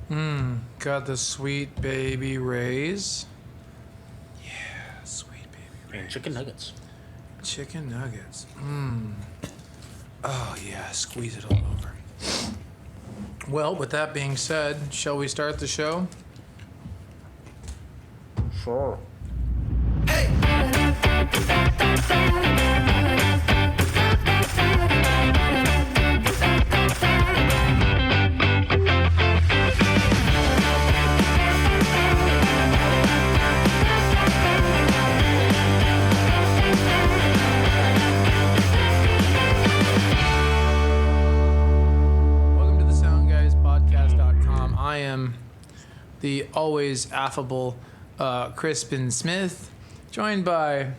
Got the sweet baby rays. Yeah, sweet baby rays. And chicken nuggets. Chicken nuggets. Oh, yeah, squeeze it all over. Well, with that being said, shall we start the show? Sure. Welcome to the Soundguys podcast.com. I am the always affable Crispin Smith, joined by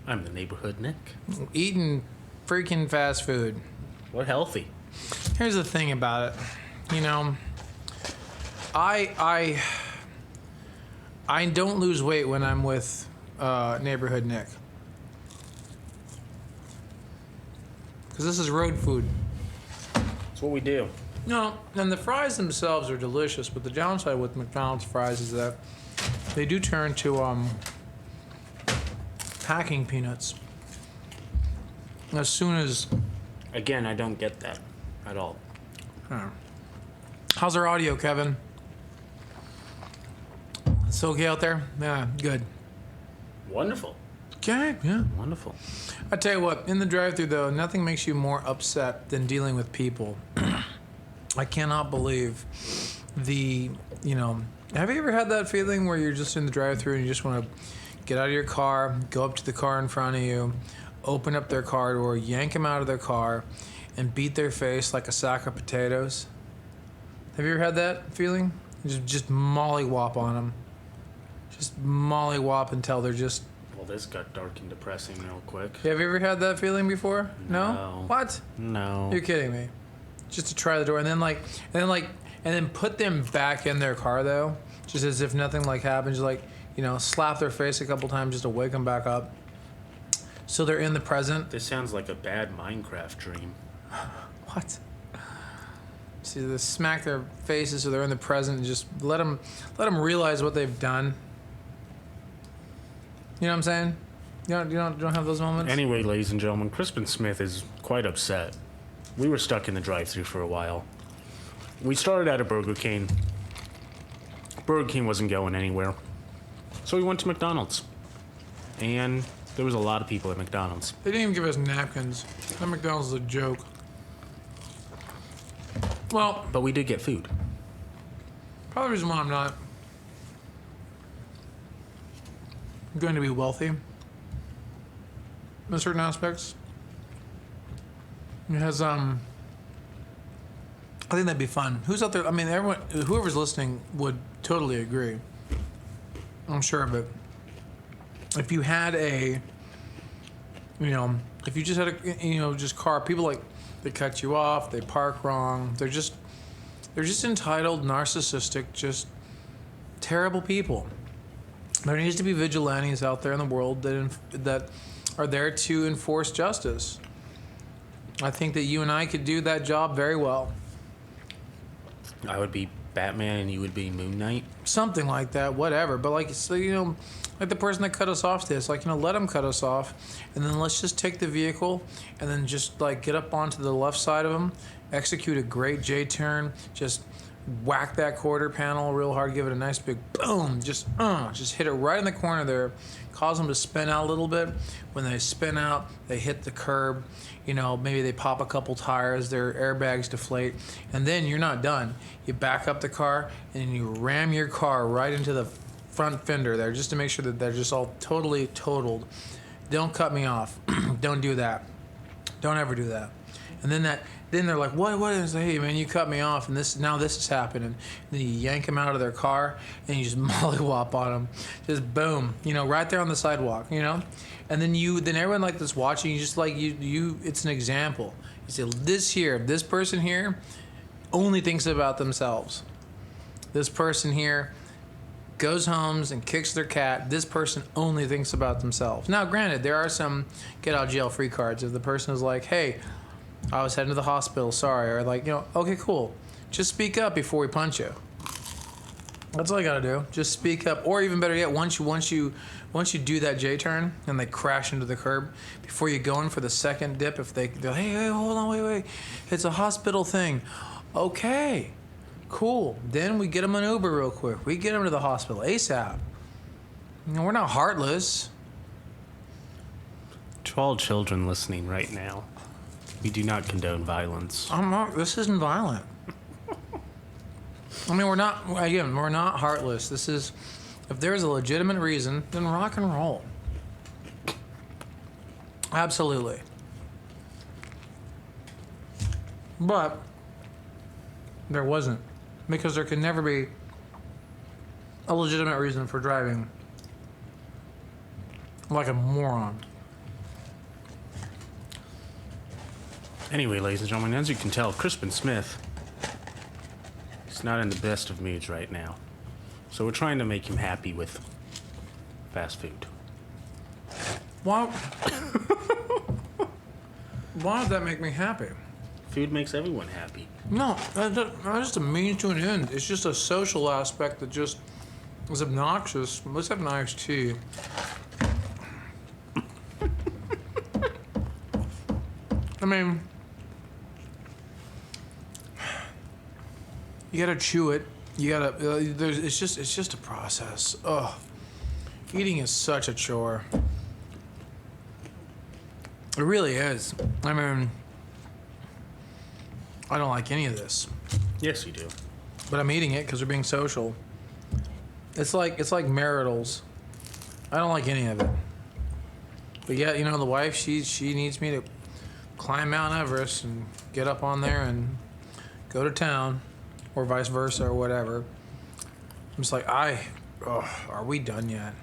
I'm the neighborhood Nick. eating freaking fast food. We're healthy. Here's the thing about it. You know, I don't lose weight when I'm with neighborhood Nick. Because this is road food. That's what we do. No, and the fries themselves are delicious, but the downside with McDonald's fries is that they do turn to packing peanuts. As soon as... Again, I don't get that at all. How's our audio, Kevin? It's okay out there? Yeah, good. Wonderful. Okay, yeah. Wonderful. I tell you what, in the drive-thru though, nothing makes you more upset than dealing with people. I cannot believe have you ever had that feeling where you're just in the drive-thru and you just want to get out of your car, go up to the car in front of you, open up their car door, yank them out of their car, and beat their face like a sack of potatoes? Have you ever had that feeling? Just mollywop on them. Just mollywop until they're just... Well, this got dark and depressing real quick. Have you ever had that feeling before? No. What? No. You're kidding me. Just to try the door and then put them back in their car though, just as if nothing happens. Slap their face a couple times just to wake them back up. So they're in the present. This sounds like a bad Minecraft dream. What? See, they smack their faces so they're in the present and just let them realize what they've done. You know what I'm saying? You don't have those moments? Anyway, ladies and gentlemen, Crispin Smith is quite upset. We were stuck in the drive-thru for a while. We started at a Burger King. Burger King wasn't going anywhere. So we went to McDonald's. And there was a lot of people at McDonald's. They didn't even give us napkins. That McDonald's is a joke. Well, But we did get food. probably the reason why I'm not going to be wealthy in certain aspects. It has, I think that'd be fun. Who's out there? I mean, everyone, whoever's listening would totally agree. I'm sure of it. If you had if you just had just car, people they cut you off, they park wrong, they're just entitled, narcissistic, just terrible people. There needs to be vigilantes out there in the world that are there to enforce justice. I think that you and I could do that job very well. I would be Batman and you would be Moon Knight. Something like that, whatever. But like the person that cut us off let them cut us off. And then let's just take the vehicle and then just get up onto the left side of them, execute a great J-turn, just whack that quarter panel real hard, give it a nice big boom, just hit it right in the corner there, cause them to spin out a little bit. When they spin out, they hit the curb. Maybe they pop a couple tires, their airbags deflate, and then you're not done. You back up the car, and you ram your car right into the front fender there, just to make sure that they're just all totally totaled. Don't cut me off. Don't do that. Don't ever do that. And then they're like, what? And it's like, hey, man, you cut me off, and this is happening. And then you yank them out of their car, and you just mollywop on them. Just boom, right there on the sidewalk, And then everyone that's watching, you just it's an example. You say, this person here only thinks about themselves. This person here goes homes and kicks their cat. This person only thinks about themselves. Now, granted, there are some get out jail free cards. If the person is like, hey, I was heading to the hospital, sorry, or okay, cool. just speak up before we punch you. That's all you gotta do. Just speak up, or even better yet, once you do that J turn and they crash into the curb, before you go in for the second dip, if they're hey, hold on, wait, it's a hospital thing. Okay, cool. Then we get them an Uber real quick. We get them to the hospital ASAP. We're not heartless. To all children listening right now, we do not condone violence. I'm not. This isn't violent. I mean, we're not heartless. This is, if there's a legitimate reason, then rock and roll. Absolutely. But there wasn't, because there can never be a legitimate reason for driving like a moron. Anyway, ladies and gentlemen, as you can tell, Crispin Smith is not in the best of moods right now. So we're trying to make him happy with fast food. Why? Why does that make me happy? Food makes everyone happy. No, that's just a means to an end. It's just a social aspect that just is obnoxious. Let's have an iced tea. I mean, you gotta chew it. You gotta. It's just a process. Ugh, eating is such a chore. It really is. I mean, I don't like any of this, Yes, you do. but I'm eating it because we're being social. It's like maritals. I don't like any of it. But yeah, you know, the wife, she needs me to climb Mount Everest and get up on there and go to town, or vice versa, or whatever. I'm just like, are we done yet?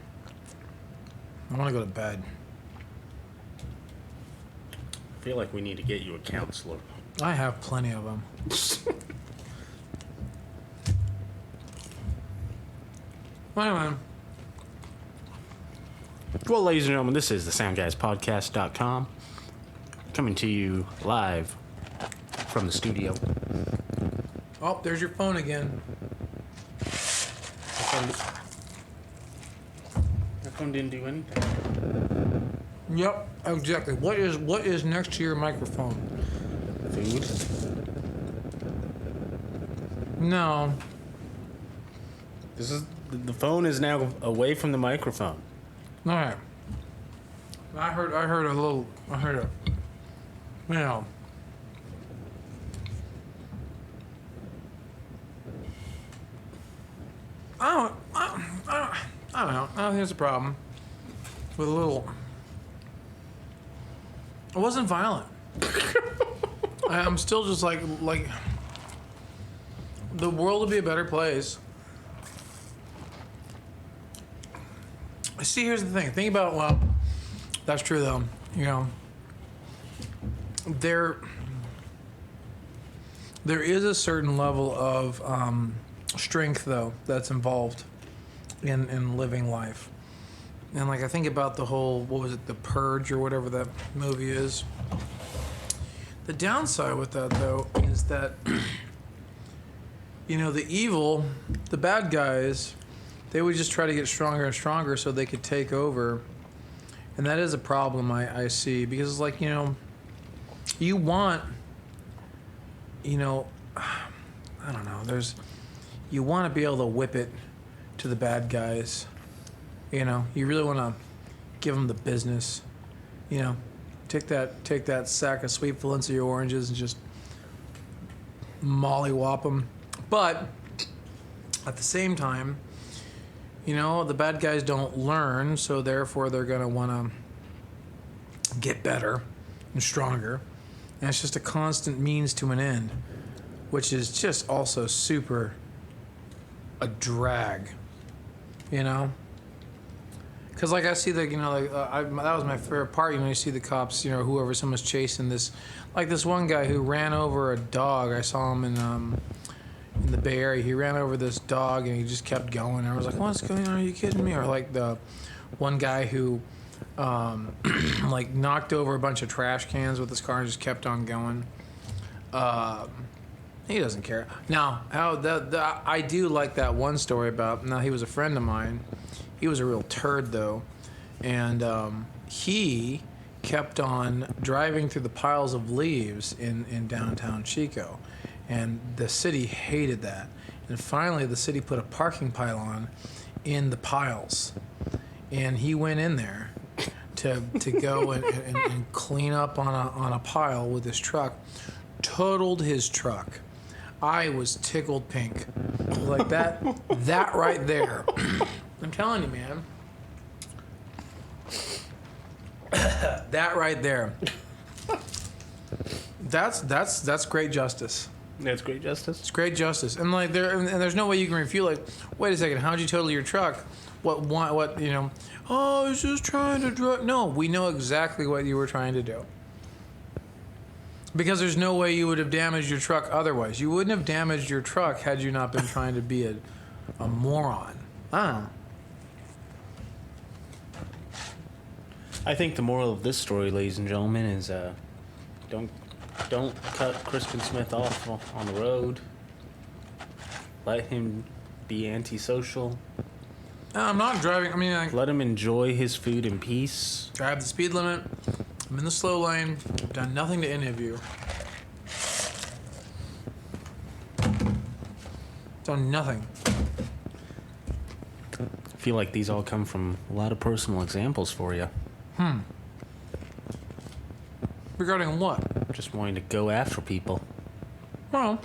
I want to go to bed. I feel like we need to get you a counselor. I have plenty of them. Anyway, Well, ladies and gentlemen, this is the SoundGuysPodcast.com, coming to you live from the studio. oh, there's your phone again. That phone didn't do anything. Yep, exactly. What is next to your microphone? Food. No. This is the phone is now away from the microphone. All right. I heard a, you know. I don't know. I don't think it's a problem with a little. It wasn't violent. I'm still just like the world would be a better place. See, here's the thing. Think about, well, that's true though. You know, there is a certain level of strength though that's involved in living life. And like I think about the whole, what was it, The Purge or whatever that movie is. The downside with that though is that you know, the evil, the bad guys, they would just try to get stronger and stronger so they could take over. And that is a problem I see, because it's like, you know, you want, you know, I don't know, you want to be able to whip it to the bad guys. You know, you really want to give them the business. You know, take that sack of sweet Valencia oranges and just mollywop them. But at the same time, you know, the bad guys don't learn, so therefore they're going to want to get better and stronger. And it's just a constant means to an end, which is just also super a drag, you know? Because, like, I see the, you know, like, that was my favorite part, you know, you see the cops, you know, whoever, someone's chasing this, like this one guy who ran over a dog. I saw him in the Bay Area. He ran over this dog and he just kept going. I was like, what's going on? Are you kidding me? Or like the one guy who like knocked over a bunch of trash cans with his car and just kept on going. He doesn't care. Now, I do like that one story about. Now, he was a friend of mine. He was a real turd, though, and he kept on driving through the piles of leaves in downtown Chico, and the city hated that. And finally, the city put a parking pylon in the piles, and he went in there to go and clean up on a pile with his truck. Totaled his truck. I was tickled pink. Like that right there. I'm telling you, man. That right there. That's great justice. That's great justice. It's great justice. And like there's no way you can refute, like, wait a second, how'd you total your truck? What you know, oh, I was just trying to drive. No, we know exactly what you were trying to do. Because there's no way you would have damaged your truck otherwise. You wouldn't have damaged your truck had you not been trying to be a moron. I don't know. I think the moral of this story, ladies and gentlemen, is don't cut Crispin Smith off on the road. Let him be antisocial. No, I'm not driving. I mean, Let him enjoy his food in peace. drive the speed limit. I'm in the slow lane. I've done nothing to any of you. Done nothing. I feel like these all come from a lot of personal examples for you. Regarding what? Just wanting to go after people. Well,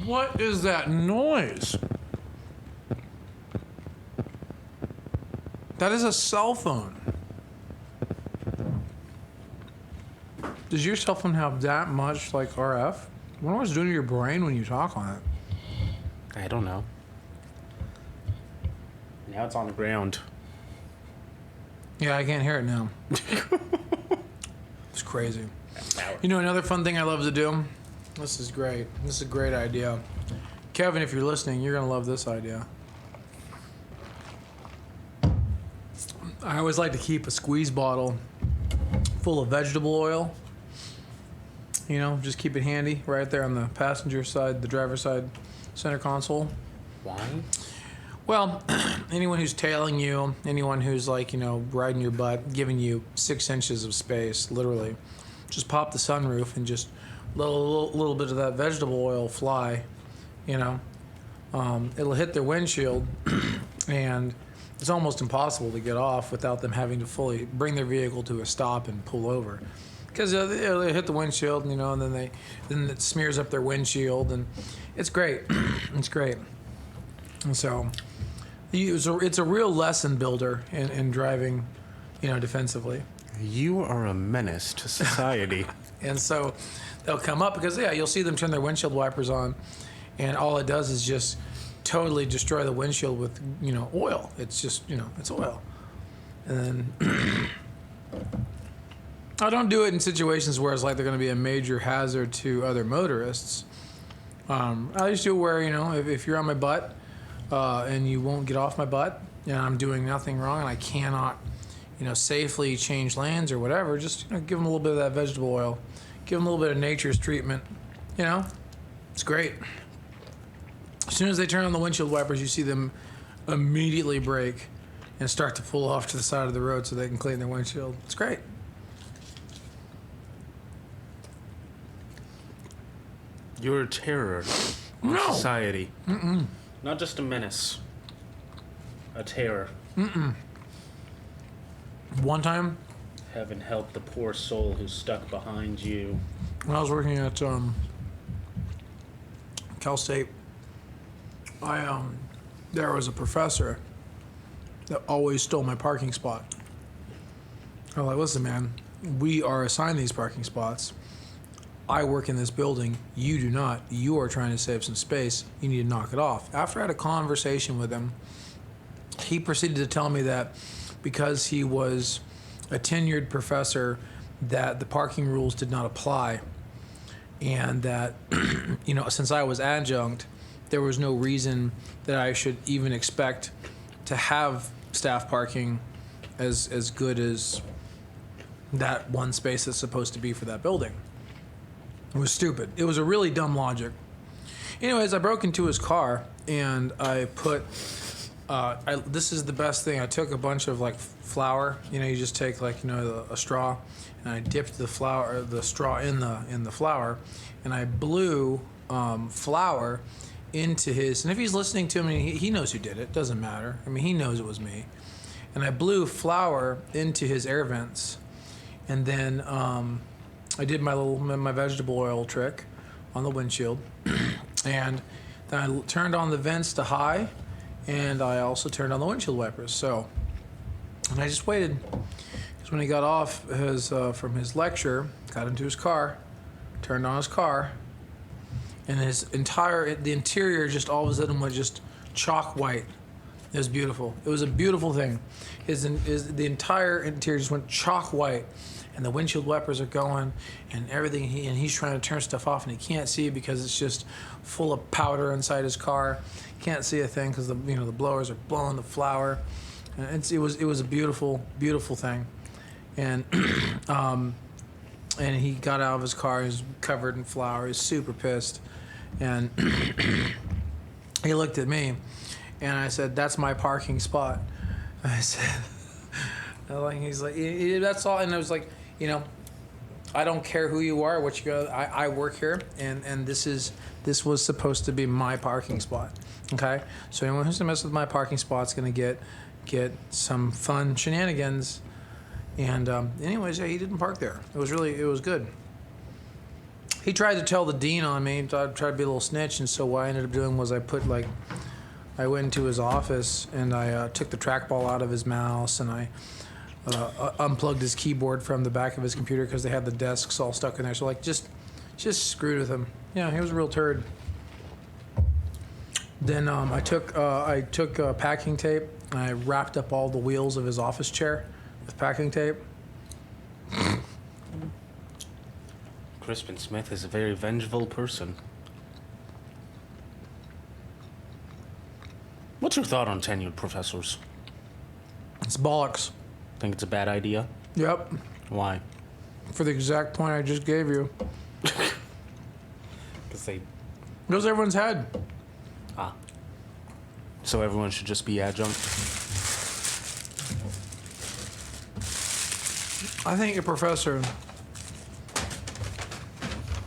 what is that noise? That is a cell phone. Does your cell phone have that much like RF? I wonder what it's doing to your brain when you talk on it. I don't know. Now it's on the ground. Yeah, I can't hear it now. It's crazy. You know, another fun thing I love to do? This is great. This is a great idea. Kevin, if you're listening, you're going to love this idea. I always like to keep a squeeze bottle full of vegetable oil. You know, just keep it handy right there on the passenger side, the driver's side center console. Why? Well, anyone who's tailing you, anyone who's like, you know, riding your butt, giving you 6 inches of space, literally, just pop the sunroof and just let a little bit of that vegetable oil fly, you know. It'll hit their windshield, and it's almost impossible to get off without them having to fully bring their vehicle to a stop and pull over. Because they hit the windshield, you know, and then it smears up their windshield, and it's great. It's great. And so it's a real lesson builder in driving, you know, defensively. You are a menace to society. And so they'll come up because, yeah, you'll see them turn their windshield wipers on, and all it does is just totally destroy the windshield with, you know, oil. It's just, you know, it's oil. And then I don't do it in situations where it's like they're going to be a major hazard to other motorists. I just do it where, you know, if you're on my butt and you won't get off my butt and I'm doing nothing wrong and I cannot, you know, safely change lanes or whatever, just, you know, give them a little bit of that vegetable oil. Give them a little bit of nature's treatment. You know, it's great. As soon as they turn on the windshield wipers, you see them immediately brake and start to pull off to the side of the road so they can clean their windshield. It's great. You're a terror on No. society. Not just a menace. A terror. One time, Heaven help the poor soul who's stuck behind you. when I was working at Cal State, there was a professor that always stole my parking spot. I'm like, listen, man, we are assigned these parking spots. I work in this building. You do not. You are trying to save some space. You need to knock it off. After I had a conversation with him, he proceeded to tell me that because he was a tenured professor, that the parking rules did not apply, and that, you know, since I was adjunct, there was no reason that I should even expect to have staff parking as good as that one space that's supposed to be for that building. It was stupid. It was a really dumb logic. Anyways, I broke into his car and I put. This is the best thing. I took a bunch of like flour. You just take like a straw, and I dipped the straw in the flour, and I blew flour into his. And if he's listening to me, he knows who did it. Doesn't matter. I mean, he knows it was me. And I blew flour into his air vents, and then I did my vegetable oil trick on the windshield, and then I turned on the vents to high, and I also turned on the windshield wipers. So, and I just waited, because when he got off from his lecture, got into his car, turned on his car, and the interior just all of a sudden went just chalk white. It was beautiful. It was a beautiful thing. The entire interior just went chalk white, and the windshield wipers are going, and everything. He's trying to turn stuff off, and he can't see because it's just full of powder inside his car. Can't see a thing because the blowers are blowing the flour. And it was a beautiful, beautiful thing, and and he got out of his car. He was covered in flour. He's super pissed, and he looked at me. And I said, "That's my parking spot." I said, he's like, "That's all." And I was like, I don't care who you are, what you go. I work here, and this was supposed to be my parking spot. Okay, so anyone who's gonna mess with my parking spot's gonna get some fun shenanigans. And anyways, yeah, he didn't park there. It was good. He tried to tell the dean on me. I tried to be a little snitch, and so what I ended up doing was I went into his office and I took the trackball out of his mouse, and I unplugged his keyboard from the back of his computer because they had the desks all stuck in there. So just screwed with him. Yeah, he was a real turd. Then I took packing tape and I wrapped up all the wheels of his office chair with packing tape. Crispin Smith is a very vengeful person. What's your thought on tenured professors? It's bollocks. Think it's a bad idea? Yep. Why? For the exact point I just gave you. Because Goes everyone's head. So everyone should just be adjunct? I think a professor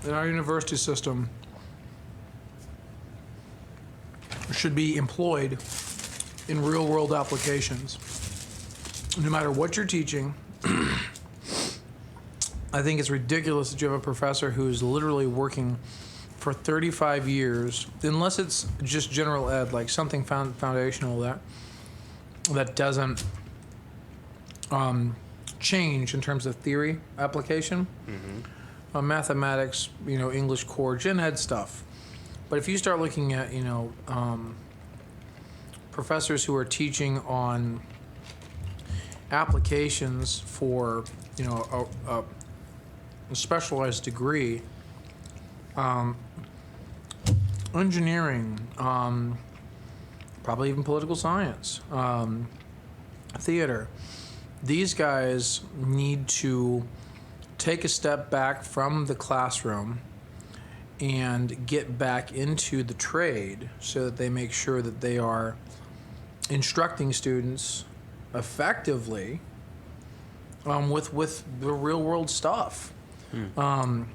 in our university system should be employed in real-world applications. No matter what you're teaching, I think it's ridiculous that you have a professor who's literally working for 35 years, unless it's just general ed, like something foundational that doesn't change in terms of theory application. Mm-hmm. Mathematics, English core, gen ed stuff. But if you start looking at, professors who are teaching on applications for, a specialized degree, engineering, probably even political science, theater, these guys need to take a step back from the classroom and get back into the trade so that they make sure that they are instructing students effectively with the real world stuff. I've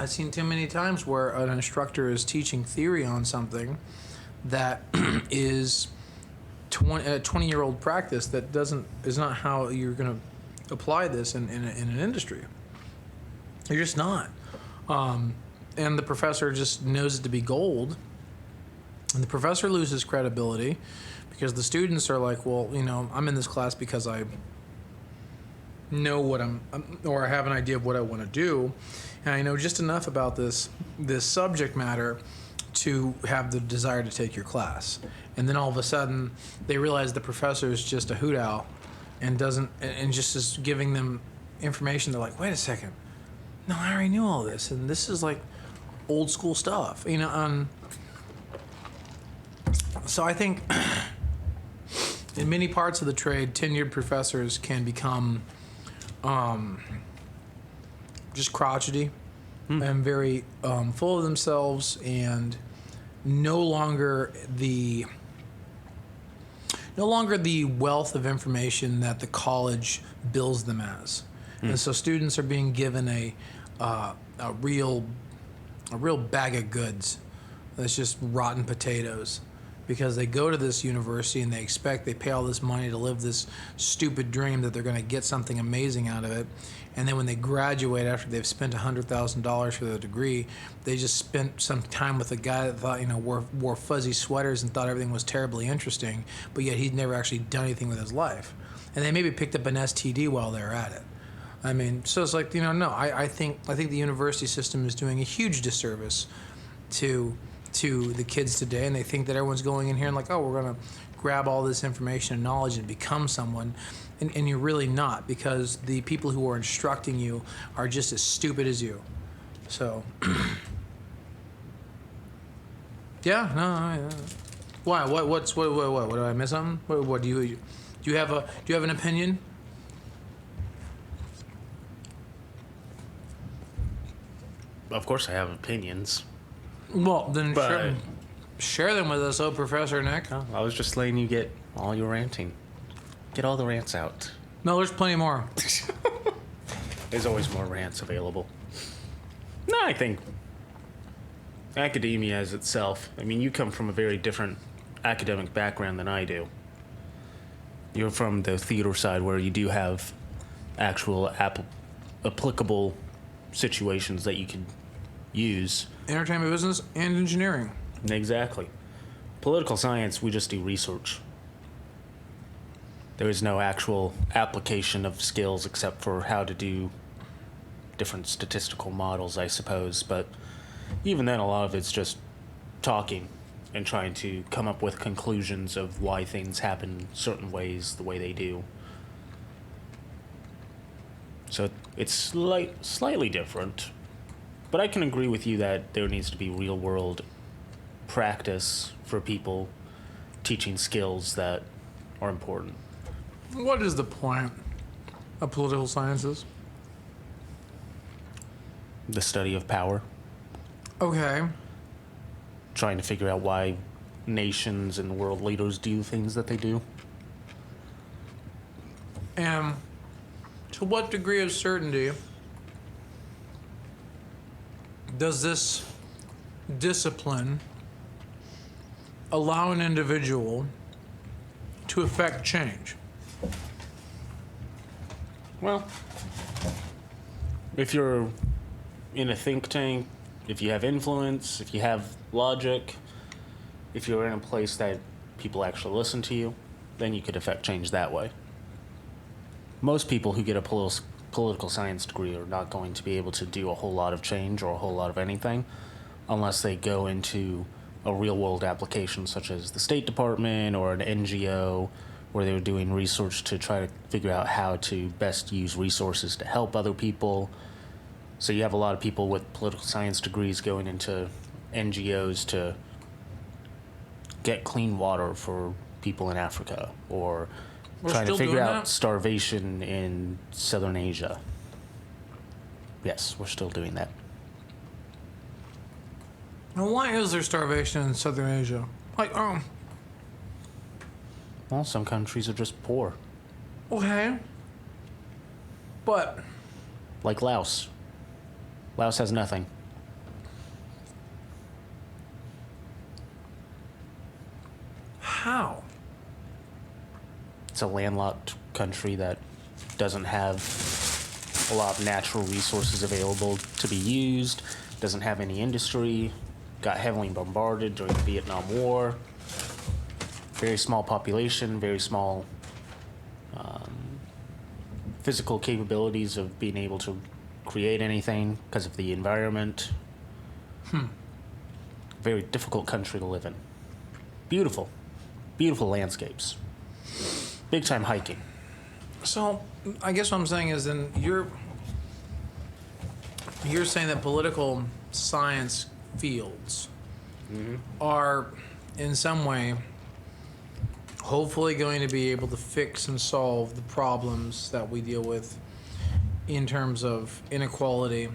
seen too many times where an instructor is teaching theory on something that is a 20-year-old practice that is not how you're going to apply this in an industry. You're just not. And the professor just knows it to be gold. And the professor loses credibility because the students are like, well, I'm in this class because I know or I have an idea of what I want to do. And I know just enough about this subject matter to have the desire to take your class. And then all of a sudden, they realize the professor is just a hoot owl and just is giving them information. They're like, wait a second. No, I already knew all this. And this is like old school stuff, so I think in many parts of the trade, tenured professors can become just crotchety and very full of themselves, and no longer the wealth of information that the college bills them as. And so students are being given a real bag of goods that's just rotten potatoes, because they go to this university and they pay all this money to live this stupid dream that they're going to get something amazing out of it. And then when they graduate, after they've spent $100,000 for their degree, they just spent some time with a guy that thought, wore fuzzy sweaters and thought everything was terribly interesting, but yet he'd never actually done anything with his life. And they maybe picked up an STD while they were at it. I mean, so it's like, no, I think the university system is doing a huge disservice to the kids today, and they think that everyone's going in here and like, oh, we're going to grab all this information and knowledge and become someone, and you're really not, because the people who are instructing you are just as stupid as you. So, yeah, no, why? What did I miss something? What do you have an opinion? Of course, I have opinions. Well, then But- share them with us, Professor Nick. Oh, I was just letting you get all your ranting. Get all the rants out. No, there's plenty more. There's always more rants available. No, I think academia as itself, I mean, you come from a very different academic background than I do. You're from the theater side where you do have actual applicable situations that you can use. Entertainment business and engineering. Exactly. Political science, we just do research. There is no actual application of skills except for how to do different statistical models, I suppose. But even then, a lot of it's just talking and trying to come up with conclusions of why things happen certain ways the way they do. So it's slightly different. But I can agree with you that there needs to be real-world practice for people teaching skills that are important. What is the point of political sciences? The study of power, Okay. trying to figure out why nations and world leaders do things that they do. And to what degree of certainty does this discipline allow an individual to affect change? Well, if you're in a think tank, if you have influence, if you have logic, if you're in a place that people actually listen to you, then you could affect change that way. Most people who get a political science degree are not going to be able to do a whole lot of change or a whole lot of anything unless they go into a real-world application such as the State Department or an NGO where they're doing research to try to figure out how to best use resources to help other people. So you have a lot of people with political science degrees going into NGOs to get clean water for people in Africa, or We're trying to still figure doing out that? starvation in Southern Asia. Yes, we're still doing that. Now, why is there starvation in Southern Asia? Like, Well, some countries are just poor, okay. But like Laos. Laos has nothing. how? It's a landlocked country that doesn't have a lot of natural resources available to be used, doesn't have any industry, got heavily bombarded during the Vietnam War. Very small population, very small physical capabilities of being able to create anything because of the environment. Very difficult country to live in. Beautiful. Beautiful landscapes. Big time hiking. So, I guess what I'm saying is, then you're saying that political science fields are in some way hopefully going to be able to fix and solve the problems that we deal with in terms of inequality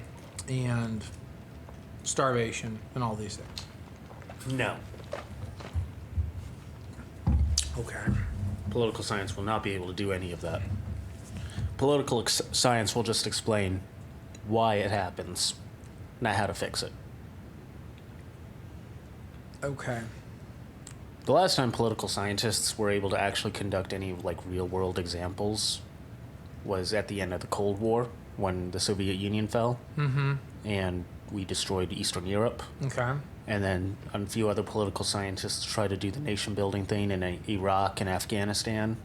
and starvation, and all these things. No. Okay. Political science will not be able to do any of that. Political science will just explain why it happens, not how to fix it. Okay. The last time political scientists were able to actually conduct any like real world examples was at the end of the Cold War when the Soviet Union fell and we destroyed Eastern Europe. Okay. And then a few other political scientists tried to do the nation building thing in Iraq and Afghanistan.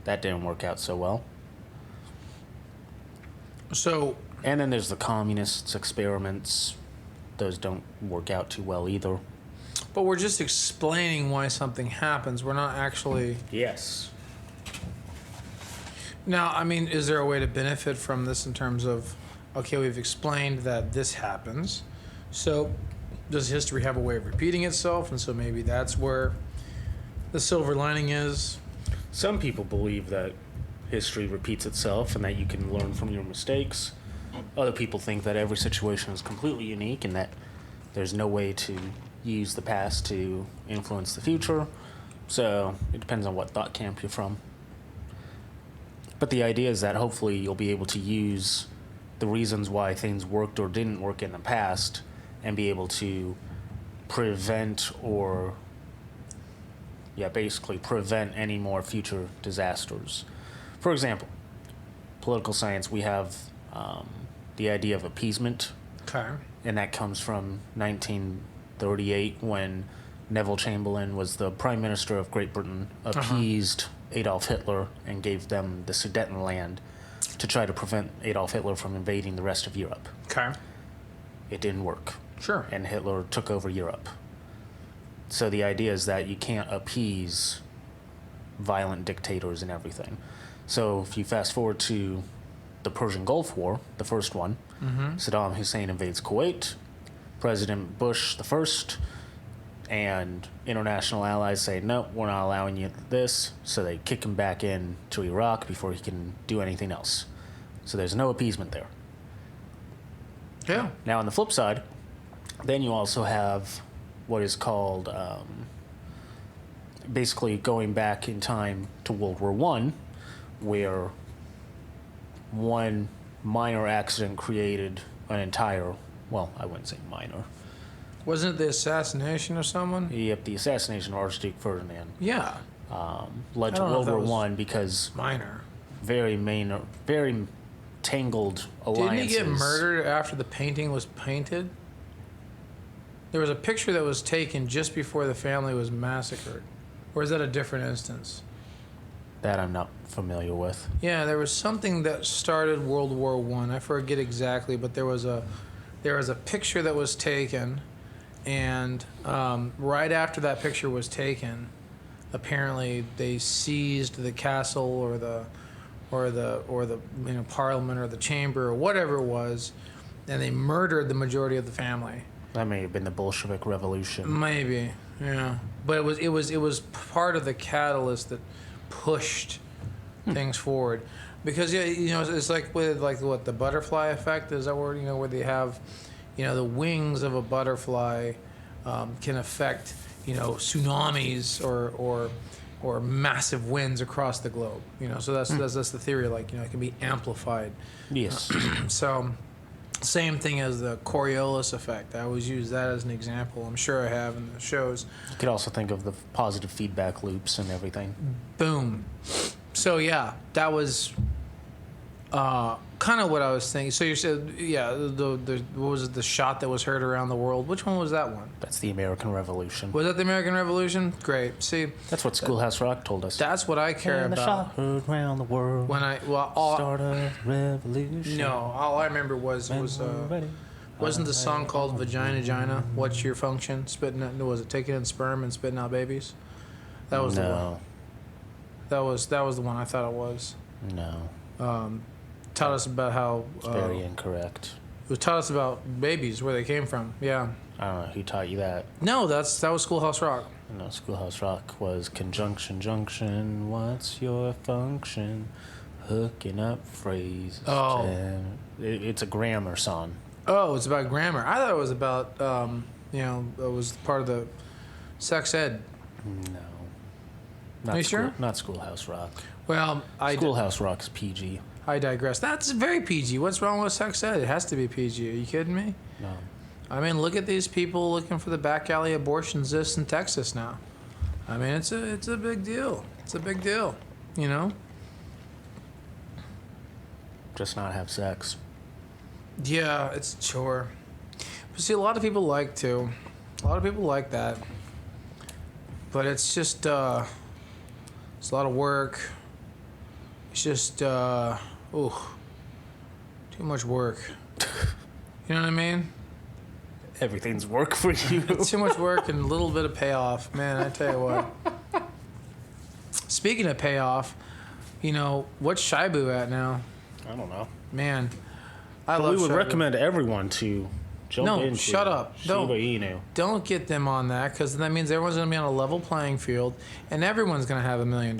That didn't work out so well. So. And then there's the communists' experiments. Those don't work out too well either. But we're just explaining why something happens. We're not actually. Yes. Now, I mean, is there a way to benefit from this in terms of, okay, we've explained that this happens. So, does history have a way of repeating itself? And so maybe that's where the silver lining is. Some people believe that history repeats itself and that you can learn from your mistakes. Other people think that every situation is completely unique and that there's no way to use the past to influence the future. So it depends on what thought camp you're from. But the idea is that hopefully you'll be able to use the reasons why things worked or didn't work in the past and be able to prevent or, basically prevent any more future disasters. For example, political science, we have the idea of appeasement. Okay. And that comes from 1938 when Neville Chamberlain was the Prime Minister of Great Britain, appeased Adolf Hitler and gave them the Sudetenland to try to prevent Adolf Hitler from invading the rest of Europe. Okay. It didn't work. Sure. And Hitler took over Europe. So the idea is that you can't appease violent dictators and everything. So if you fast forward to the Persian Gulf War, the first one, Saddam Hussein invades Kuwait, President Bush the first, and international allies say, no, we're not allowing you this, so they kick him back in to Iraq before he can do anything else. So there's no appeasement there. Yeah. Now on the flip side, then you also have what is called basically going back in time to World War I, where one minor accident created an entire, well, I wouldn't say minor. Wasn't it the assassination of someone? Yep, the assassination of Archduke Ferdinand Yeah. led I to don't know World if that War was I because minor. very tangled alliances. Didn't he get murdered after the painting was painted? There was a picture that was taken just before the family was massacred. Or is that a different instance? That I'm not familiar with. Yeah, there was something that started World War I. I forget exactly, but there was a picture that was taken, and right after that picture was taken, apparently they seized the castle or the parliament or the chamber or whatever it was, and they murdered the majority of the family. That may have been the Bolshevik Revolution. Maybe, yeah. But it was part of the catalyst that pushed things forward, because it's like with the butterfly effect. Is that where where they have, the wings of a butterfly can affect tsunamis or massive winds across the globe. So that's the theory. It can be amplified. Yes. So. Same thing as the Coriolis effect. I always use that as an example. I'm sure I have in the shows. You could also think of the positive feedback loops and everything. Boom. So yeah, that was kind of what I was thinking. So you said, yeah, the what was it? The shot that was heard around the world. Which one was that one? That's the American Revolution. Was that the American Revolution? Great. See, that's what Schoolhouse Rock told us. That's what I care and about. The shot heard around the world. When start a revolution. No, all I remember wasn't the song called Vagina Gina? What's your function? Spitting out, was it taking in sperm and spitting out babies? That was the one. That was the one I thought it was. No. Taught us about how. It's very incorrect. It taught us about babies, where they came from. Yeah. I don't know who taught you that. No, that was Schoolhouse Rock. No, Schoolhouse Rock was conjunction junction. What's your function? Hooking up phrases. Oh. It's a grammar song. Oh, it's about grammar. I thought it was about, it was part of the sex ed. No. Are you sure? Not Schoolhouse Rock. Well, Schoolhouse Rock is PG. I digress. That's very PG. What's wrong with sex ed? It has to be PG. Are you kidding me? No. I mean, look at these people looking for the back alley abortions in Texas now. I mean, it's a big deal. It's a big deal, you know? Just not have sex. Yeah, it's a chore. But see, a lot of people like to. A lot of people like that. But it's just, it's a lot of work. It's just, too much work. You know what I mean? Everything's work for you. It's too much work and a little bit of payoff. Man, I tell you what. Speaking of payoff, what's Shibu at now? I don't know. Man, But love we would Shibu. recommend everyone to jump into shut up. Shiba Inu. Don't get them on that, because that means everyone's going to be on a level playing field, and everyone's going to have $1 million.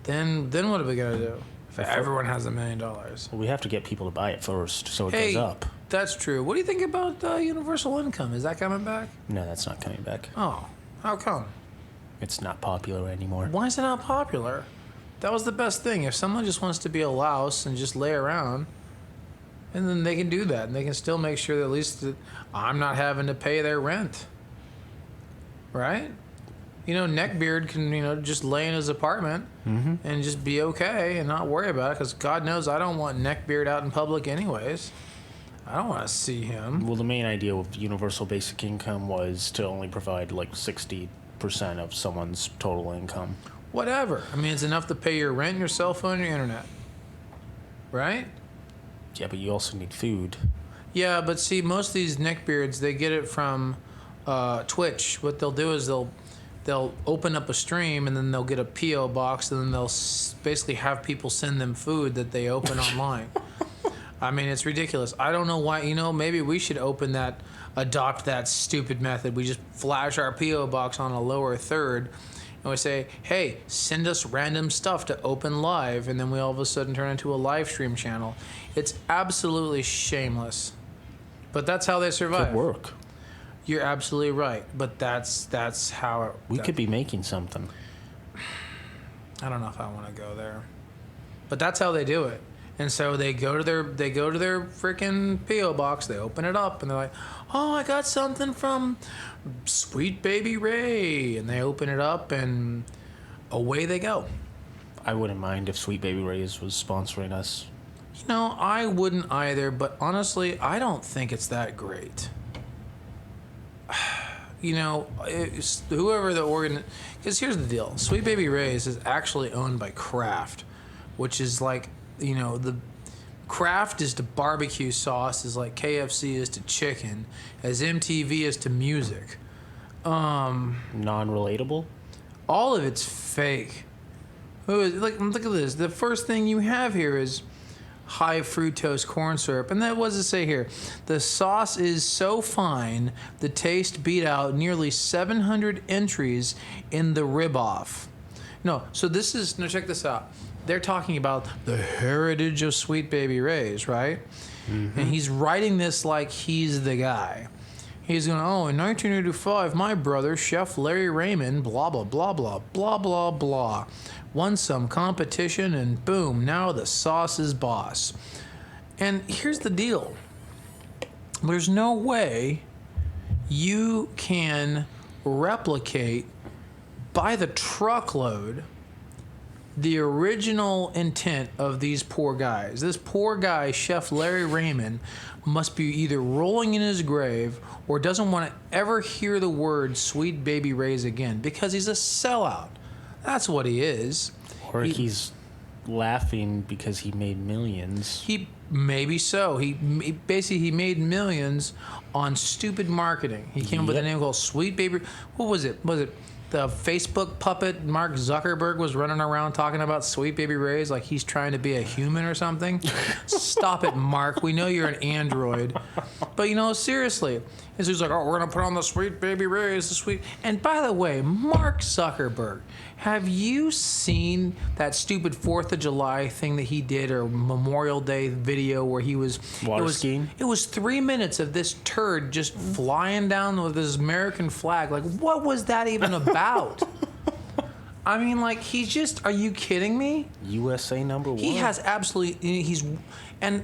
Then what are we going to do if everyone has $1 million? Well, we have to get people to buy it first, so it Hey, goes up. that's true. What do you think about universal income? Is that coming back? No, that's not coming back. Oh, how come? It's not popular anymore. Why is it not popular? That was the best thing. If someone just wants to be a louse and just lay around, and then they can do that, and they can still make sure that at least that I'm not having to pay their rent. Right? Neckbeard can, just lay in his apartment and just be okay and not worry about it, because God knows I don't want Neckbeard out in public anyways. I don't want to see him. Well, the main idea of universal basic income was to only provide like 60% of someone's total income. Whatever. I mean, it's enough to pay your rent, your cell phone, your internet. Right? Yeah, but you also need food. Yeah, but see, most of these neckbeards, they get it from Twitch. What they'll do is they'll open up a stream, and then they'll get a P.O. box, and then they'll basically have people send them food that they open online. I mean, it's ridiculous. I don't know why, maybe we should adopt that stupid method. We just flash our P.O. box on a lower third, and we say, hey, send us random stuff to open live, and then we all of a sudden turn into a live stream channel. It's absolutely shameless. But that's how they survive. Could work. You're absolutely right, but that's how it... We could be making something. I don't know if I want to go there. But that's how they do it. And so they go to their freaking P.O. box, they open it up, and they're like, oh, I got something from Sweet Baby Ray. And they open it up, and away they go. I wouldn't mind if Sweet Baby Ray's was sponsoring us. I wouldn't either, but honestly, I don't think it's that great. Whoever the organ... Because here's the deal. Sweet Baby Ray's is actually owned by Kraft, which is like... the Kraft is to barbecue sauce, is like KFC is to chicken, as MTV is to music. Non-relatable? All of it's fake. Look at this. The first thing you have here is high fructose corn syrup. And what does it say here? The sauce is so fine, the taste beat out nearly 700 entries in the rib-off. No, so check this out. They're talking about the heritage of Sweet Baby Ray's, right? Mm-hmm. And he's writing this like he's the guy. He's going, in 1985, my brother, Chef Larry Raymond, blah, blah, blah, blah, blah, blah, blah, won some competition, and boom, now the sauce is boss. And here's the deal. There's no way you can replicate by the truckload the original intent of these poor guys. This poor guy, Chef Larry Raymond, must be either rolling in his grave or doesn't want to ever hear the word Sweet Baby Ray's again, because he's a sellout. That's what he is. Or he's laughing because he made millions. Maybe so. He made millions on stupid marketing. He came up with a name called Sweet Baby. What was it? Was it the Facebook puppet Mark Zuckerberg was running around talking about Sweet Baby Ray's like he's trying to be a human or something? Stop it, Mark. We know you're an android. But seriously, and so he's like, oh, we're gonna put on the Sweet Baby Ray's, the sweet. And by the way, Mark Zuckerberg, have you seen that stupid 4th of July thing that he did, or Memorial Day video where he was Water skiing? It was 3 minutes of this turd just flying down with his American flag. Like, what was that even about? I mean, like, he's just, are you kidding me? USA number 1. He has absolutely, and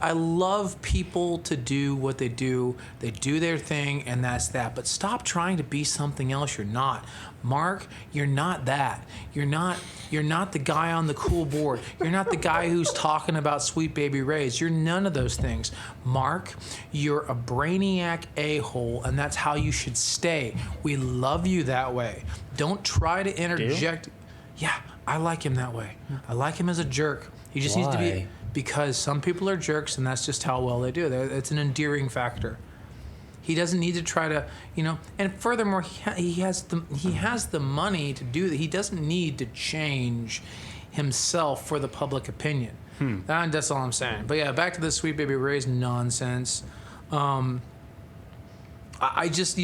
I love people to do what they do. They do their thing, and that's that. But stop trying to be something else you're not. Mark, you're not that. You're not the guy on the cool board. You're not the guy who's talking about Sweet Baby Ray's. You're none of those things. Mark, you're a brainiac a-hole, and that's how you should stay. We love you that way. Don't try to interject. Yeah, I like him that way. I like him as a jerk. He just needs to be, Why? because some people are jerks, and that's just how well they do. It's an endearing factor. He doesn't need to try to, and furthermore, he has the money to do that. He doesn't need to change himself for the public opinion. That's all I'm saying. But yeah, back to the Sweet Baby Ray's nonsense. I just,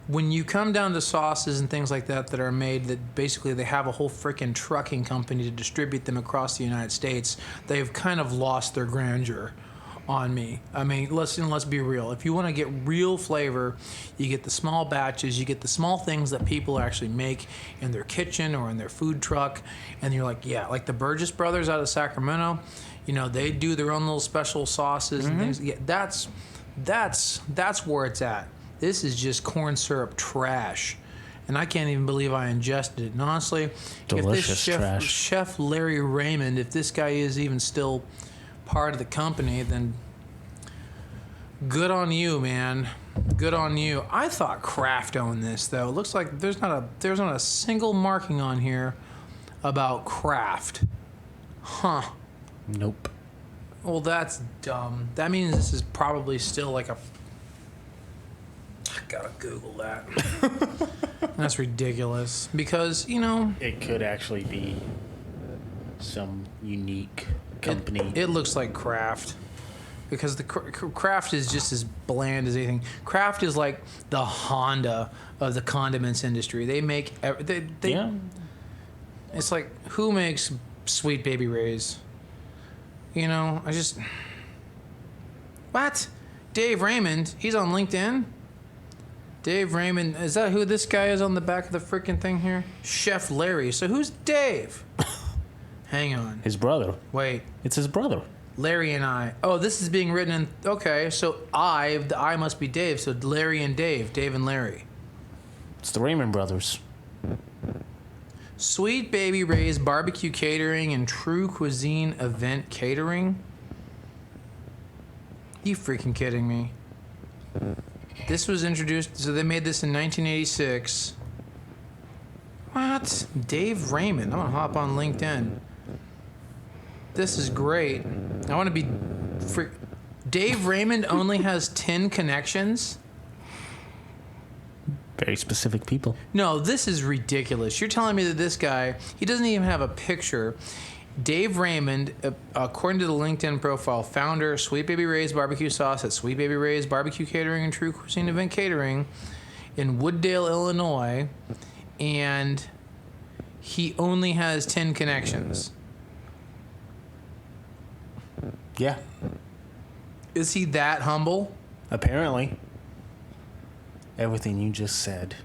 when you come down to sauces and things like that are made, that basically they have a whole freaking trucking company to distribute them across the United States, they've kind of lost their grandeur on me. I mean, let's be real. If you want to get real flavor, you get the small batches, you get the small things that people actually make in their kitchen or in their food truck, and you're like, yeah, like the Burgess brothers out of Sacramento, they do their own little special sauces and things. Yeah, that's where it's at. This is just corn syrup trash. And I can't even believe I ingested it. And honestly, Delicious if this trash. Chef Larry Raymond, if this guy is even still part of the company, then good on you, man. Good on you. I thought Kraft owned this, though. It looks like there's not a single marking on here about Kraft. Huh. Nope. Well, that's dumb. That means this is probably still like a... I gotta Google that. That's ridiculous. Because, It could actually be some unique company. It looks like Kraft. Because the Kraft is just as bland as anything. Kraft is like the Honda of the condiments industry. They make... Yeah. It's like, who makes Sweet Baby Ray's? I just... What? Dave Raymond? He's on LinkedIn? Dave Raymond, is that who this guy is on the back of the freaking thing here? Chef Larry. So who's Dave? Hang on. His brother. Wait. It's his brother. Larry and I. Oh, this is being written in... Okay, so the I must be Dave. So Larry and Dave. Dave and Larry. It's the Raymond brothers. Sweet Baby Ray's Barbecue Catering and True Cuisine Event Catering? You freaking kidding me? This was introduced... So they made this in 1986. What? Dave Raymond. I'm going to hop on LinkedIn. This is great. I want to be... Dave Raymond only has 10 connections? Very specific people. No, this is ridiculous. You're telling me that this guy, he doesn't even have a picture. Dave Raymond, according to the LinkedIn profile, founder, Sweet Baby Ray's Barbecue Sauce at Sweet Baby Ray's Barbecue Catering and True Cuisine Event Catering in Wooddale, Illinois, and he only has 10 connections. Yeah. Is he that humble? Apparently. Everything you just said.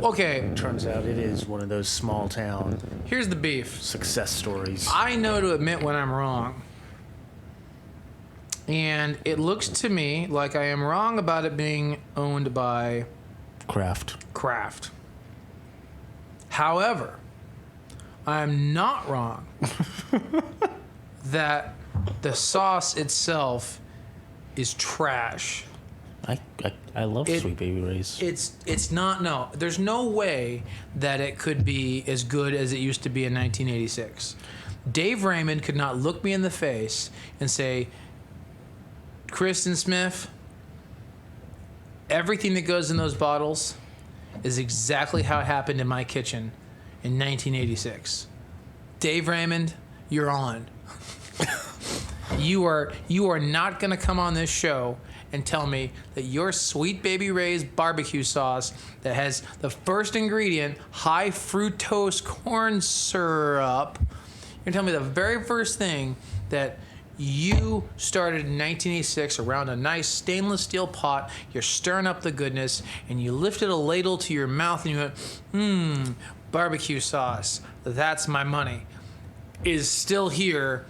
Okay, Turns out it is one of those small town here's the beef. success stories. I know to admit when I'm wrong. And it looks to me like I am wrong about it being owned by Kraft. However, I'm not wrong that the sauce itself is trash. I love Sweet Baby Ray's. It's not, no. There's no way that it could be as good as it used to be in 1986. Dave Raymond could not look me in the face and say, Crispin Smith, everything that goes in those bottles is exactly how it happened in my kitchen in 1986. Dave Raymond, you're on. You are not going to come on this show and tell me that your Sweet Baby Ray's barbecue sauce that has the first ingredient, high fructose corn syrup, you're telling me the very first thing that you started in 1986 around a nice stainless steel pot, you're stirring up the goodness, and you lifted a ladle to your mouth and you went, barbecue sauce, that's my money, is still here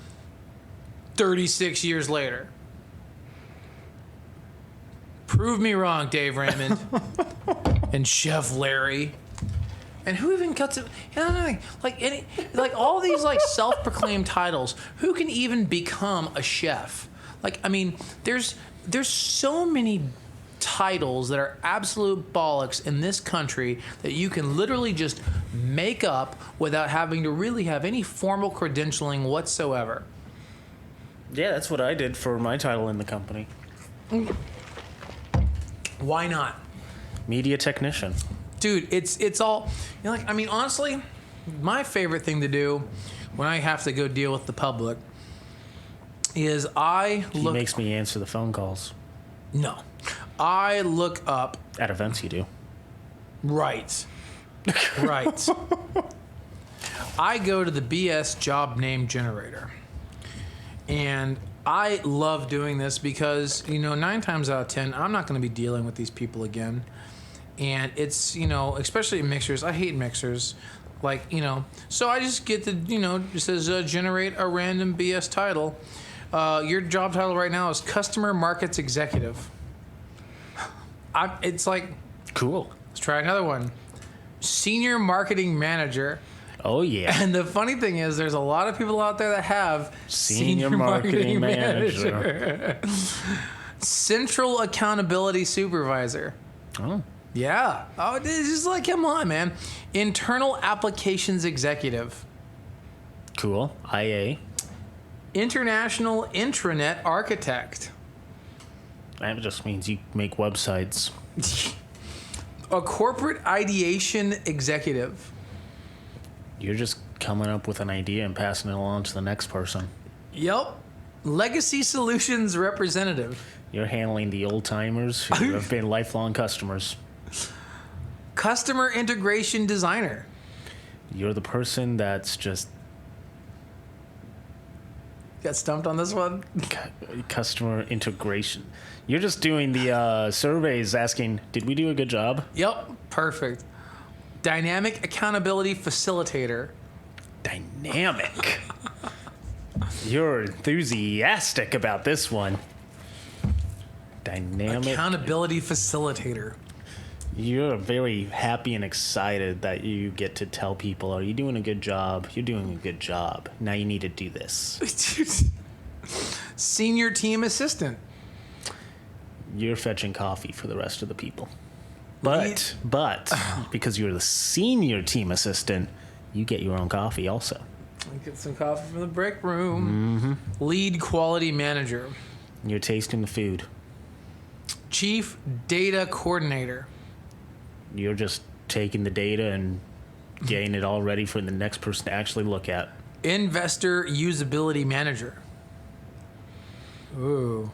36 years later. Prove me wrong, Dave Raymond and Chef Larry. And who even cuts it? Like all these like self-proclaimed titles. Who can even become a chef? Like, I mean, there's so many titles that are absolute bollocks in this country that you can literally just make up without having to really have any formal credentialing whatsoever. Yeah, that's what I did for my title in the company. Why not? Media technician. Dude, it's all, like, I mean, honestly, my favorite thing to do when I have to go deal with the public is He makes me answer the phone calls. No. I look up. At events, you do. Right. Right. I go to the BS job name generator. And I love doing this because, 9 times out of 10, I'm not going to be dealing with these people again. And it's, especially in mixers. I hate mixers. Like, so I just get the, it says generate a random BS title. Your job title right now is Customer Markets Executive. It's like... Cool. Let's try another one. Senior Marketing Manager. Oh, yeah. And the funny thing is, there's a lot of people out there that have Senior Marketing Manager. Central Accountability Supervisor. Oh. Yeah. Oh, it's just like, come on, man. Internal Applications Executive. Cool. IA. International Intranet Architect. That just means you make websites. A Corporate Ideation Executive. You're just coming up with an idea and passing it along to the next person. Yep. Legacy Solutions Representative. You're handling the old timers who have been lifelong customers. Customer Integration Designer. You're the person that's just... Got stumped on this one? Customer integration. You're just doing the surveys asking, did we do a good job? Yep. Perfect. Dynamic Accountability Facilitator. Dynamic. You're enthusiastic about this one. Dynamic. Accountability Facilitator. You're very happy and excited that you get to tell people, are you doing a good job? You're doing a good job. Now you need to do this. Senior Team Assistant. You're fetching coffee for the rest of the people. But because you're the senior team assistant, you get your own coffee also. Get some coffee from the break room. Mm-hmm. Lead Quality Manager. You're tasting the food. Chief Data Coordinator. You're just taking the data and getting it all ready for the next person to actually look at. Investor Usability Manager. Ooh.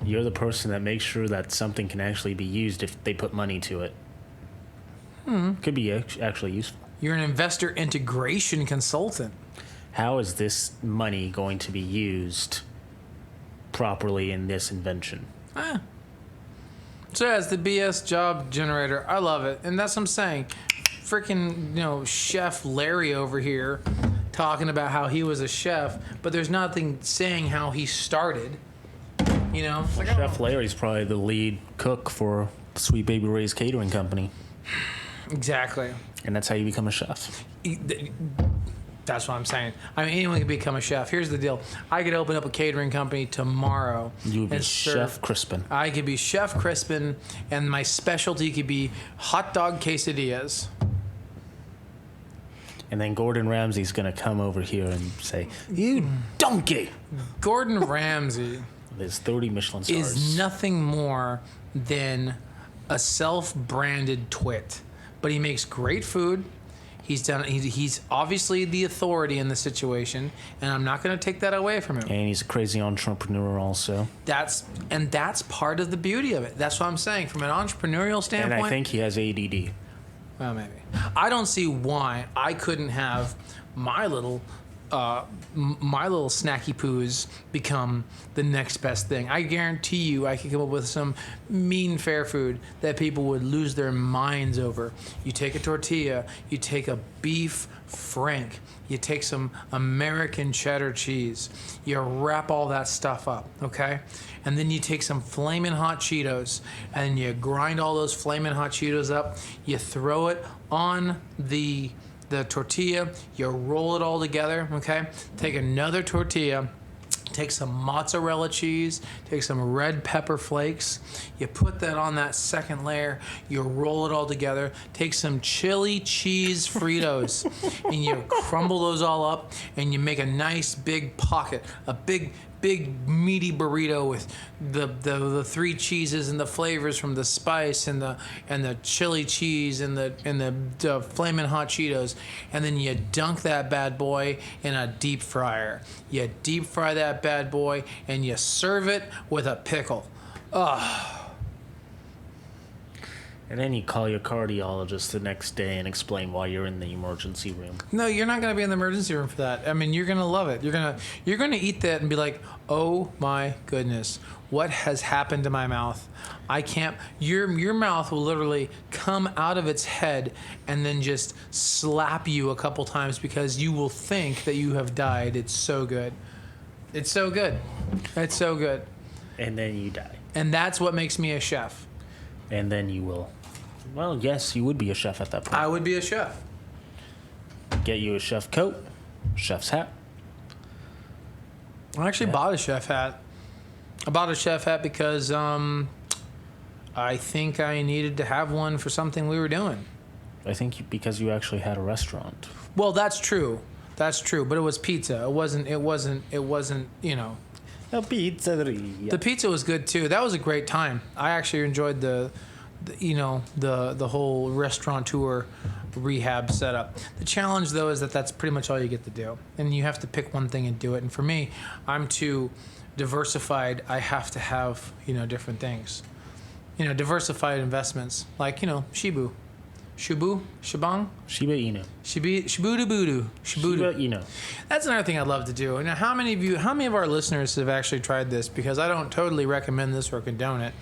You're the person that makes sure that something can actually be used if they put money to it. Could be actually useful. You're an investor integration consultant. How is this money going to be used properly in this invention? So as the BS job generator, I love it. And that's what I'm saying. Freaking, Chef Larry over here talking about how he was a chef, but there's nothing saying how he started. Like, Chef Larry's probably the lead cook for Sweet Baby Ray's catering company. Exactly. And that's how you become a chef. That's what I'm saying. I mean, anyone can become a chef. Here's the deal. I could open up a catering company tomorrow. You would be Chef Crispin. I could be Chef Crispin, and my specialty could be hot dog quesadillas. And then Gordon Ramsay's going to come over here and say, "You donkey!" Gordon Ramsay There's 30 Michelin stars. is nothing more than a self-branded twit. But he makes great food. He's done. He's obviously the authority in the situation, and I'm not going to take that away from him. And he's a crazy entrepreneur also. That's part of the beauty of it. That's what I'm saying from an entrepreneurial standpoint. And I think he has ADD. Well, maybe. I don't see why I couldn't have my little snacky poos become the next best thing. I guarantee you I could come up with some mean fair food that people would lose their minds over. You take a tortilla, you take a beef frank, you take some American cheddar cheese, you wrap all that stuff up, okay? And then you take some flamin' hot Cheetos and you grind all those flamin' hot Cheetos up, you throw it on the tortilla, you roll it all together, okay? Take another tortilla, take some mozzarella cheese, take some red pepper flakes, you put that on that second layer, you roll it all together, take some chili cheese Fritos, and you crumble those all up, and you make a nice big pocket, a big meaty burrito with the three cheeses and the flavors from the spice and the chili cheese and the flaming hot Cheetos, and then you dunk that bad boy in a deep fryer. You deep fry that bad boy and you serve it with a pickle. Ugh. And then you call your cardiologist the next day and explain why you're in the emergency room. No, you're not going to be in the emergency room for that. I mean, you're going to love it. You're going to eat that and be like, "Oh my goodness, what has happened to my mouth? I can't." Your mouth will literally come out of its head and then just slap you a couple times because you will think that you have died. It's so good. It's so good. It's so good. And then you die. And that's what makes me a chef. And then you will. Well, yes, you would be a chef at that point. I would be a chef. Get you a chef coat, chef's hat. I actually bought a chef hat. I bought a chef hat because I think I needed to have one for something we were doing. I think because you actually had a restaurant. Well, that's true. That's true. But it was pizza. It wasn't. You know. A pizzeria. The pizza was good too. That was a great time. I actually enjoyed the whole restaurateur rehab setup. The challenge though is that that's pretty much all you get to do, and you have to pick one thing and do it. And for me, I'm too diversified. I have to have different things. Diversified investments like Shibu. Shubu? Shibang? Shiba Inu. Shibudu. Shiba Inu. That's another thing I'd love to do. Now, how many of our listeners have actually tried this? Because I don't totally recommend this or condone it.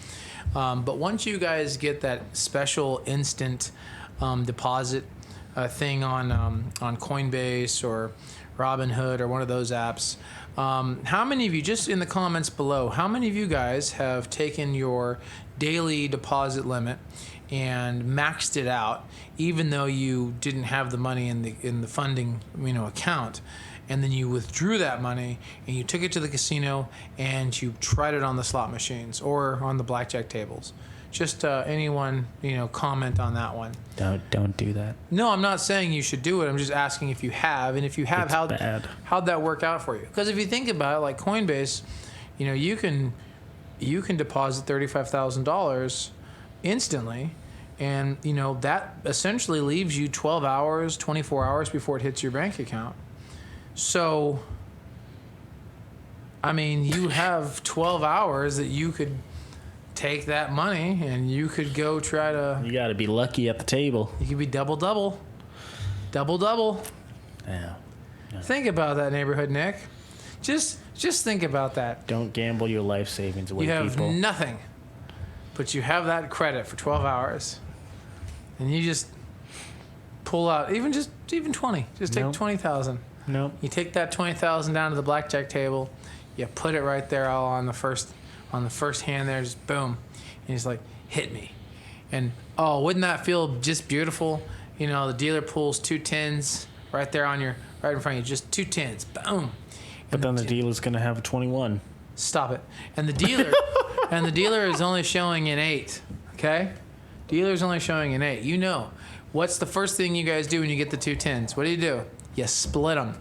But once you guys get that special instant deposit thing on Coinbase or Robinhood or one of those apps, how many of you, just in the comments below, how many of you guys have taken your daily deposit limit and maxed it out, even though you didn't have the money in the funding account, and then you withdrew that money and you took it to the casino and you tried it on the slot machines or on the blackjack tables? Just anyone comment on that one. Don't do that. No, I'm not saying you should do it. I'm just asking if you have, and if you have, how'd that work out for you? Because if you think about it, like Coinbase, you can deposit $35,000 instantly. And, that essentially leaves you 12 hours, 24 hours before it hits your bank account. So, I mean, you have 12 hours that you could take that money and you could go try to... You got to be lucky at the table. You could be double-double. Double-double. Yeah. Think about that, Neighborhood Nick. Just think about that. Don't gamble your life savings away, people. You have people. Nothing. But you have that credit for 12 hours. And you just pull out even 20. Just take 20,000. No. You take that 20,000 down to the blackjack table. You put it right there all on the first hand there, just boom. And he's like, "Hit me." And wouldn't that feel just beautiful? The dealer pulls 2 tens right there right in front of you, just 2 tens. Boom. But then the dealer's going to have a 21. Stop it. And the dealer is only showing an 8, okay? Dealer's only showing an 8. What's the first thing you guys do when you get the 2 tens? What do? You split them.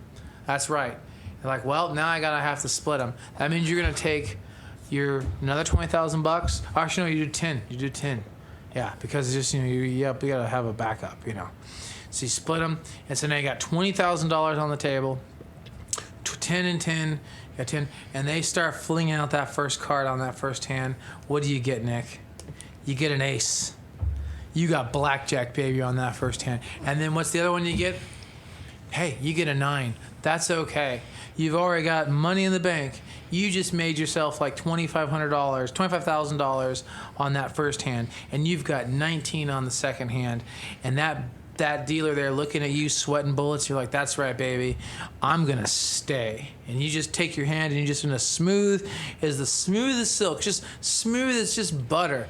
That's right. You're like, well, now I have to split them. That means you're going to take another $20,000. Actually, no, you do 10. You do 10. Yeah, because it's just, you got to have a backup, So you split them, and so now you got $20,000 on the table. 10 and 10, got 10, and they start flinging out that first card on that first hand. What do you get, Nick? You get an ace. You got blackjack, baby, on that first hand. And then what's the other one you get? Hey, you get a 9. That's okay. You've already got money in the bank. You just made yourself like $25,000 on that first hand, and you've got 19 on the second hand. And that dealer there looking at you, sweating bullets, you're like, that's right, baby. I'm going to stay. And you just take your hand and you're just in a smooth as the smoothest silk, just smooth as just butter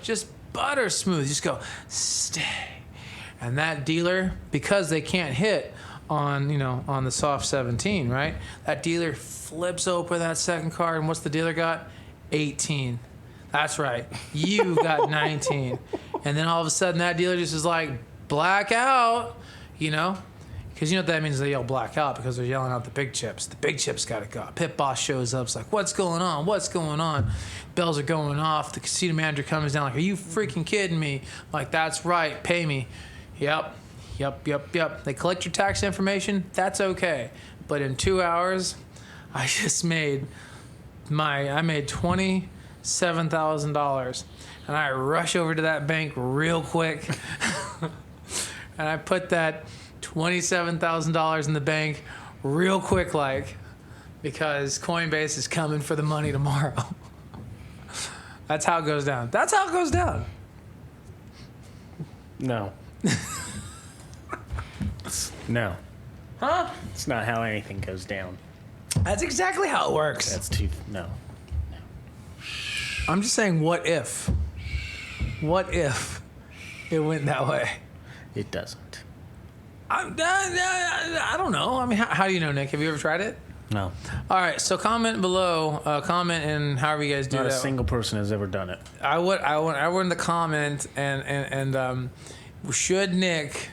smooth. You just go, stay. And that dealer, because they can't hit on the soft 17, right? That dealer flips open that second card, and what's the dealer got? 18. That's right. You got 19. And then all of a sudden that dealer just is like, blackout, because you know what that means. They yell blackout because they're yelling out the big chips. The big chips got to go. Pit boss shows up. It's like, what's going on? What's going on? Bells are going off. The casino manager comes down like, are you freaking kidding me? Like, that's right. Pay me. Yep. They collect your tax information. That's okay. But in 2 hours, I just made $27,000, and I rush over to that bank real quick. And I put that $27,000 in the bank real quick, because Coinbase is coming for the money tomorrow. That's how it goes down. No. No. Huh? It's not how anything goes down. That's exactly how it works. That's too... No. I'm just saying, what if? What if it went that way? It doesn't. I don't know. I mean, how do you know, Nick? Have you ever tried it? No. All right. So comment below. Comment and however you guys do Not that. a single person has ever done it. I would in the comment and should Nick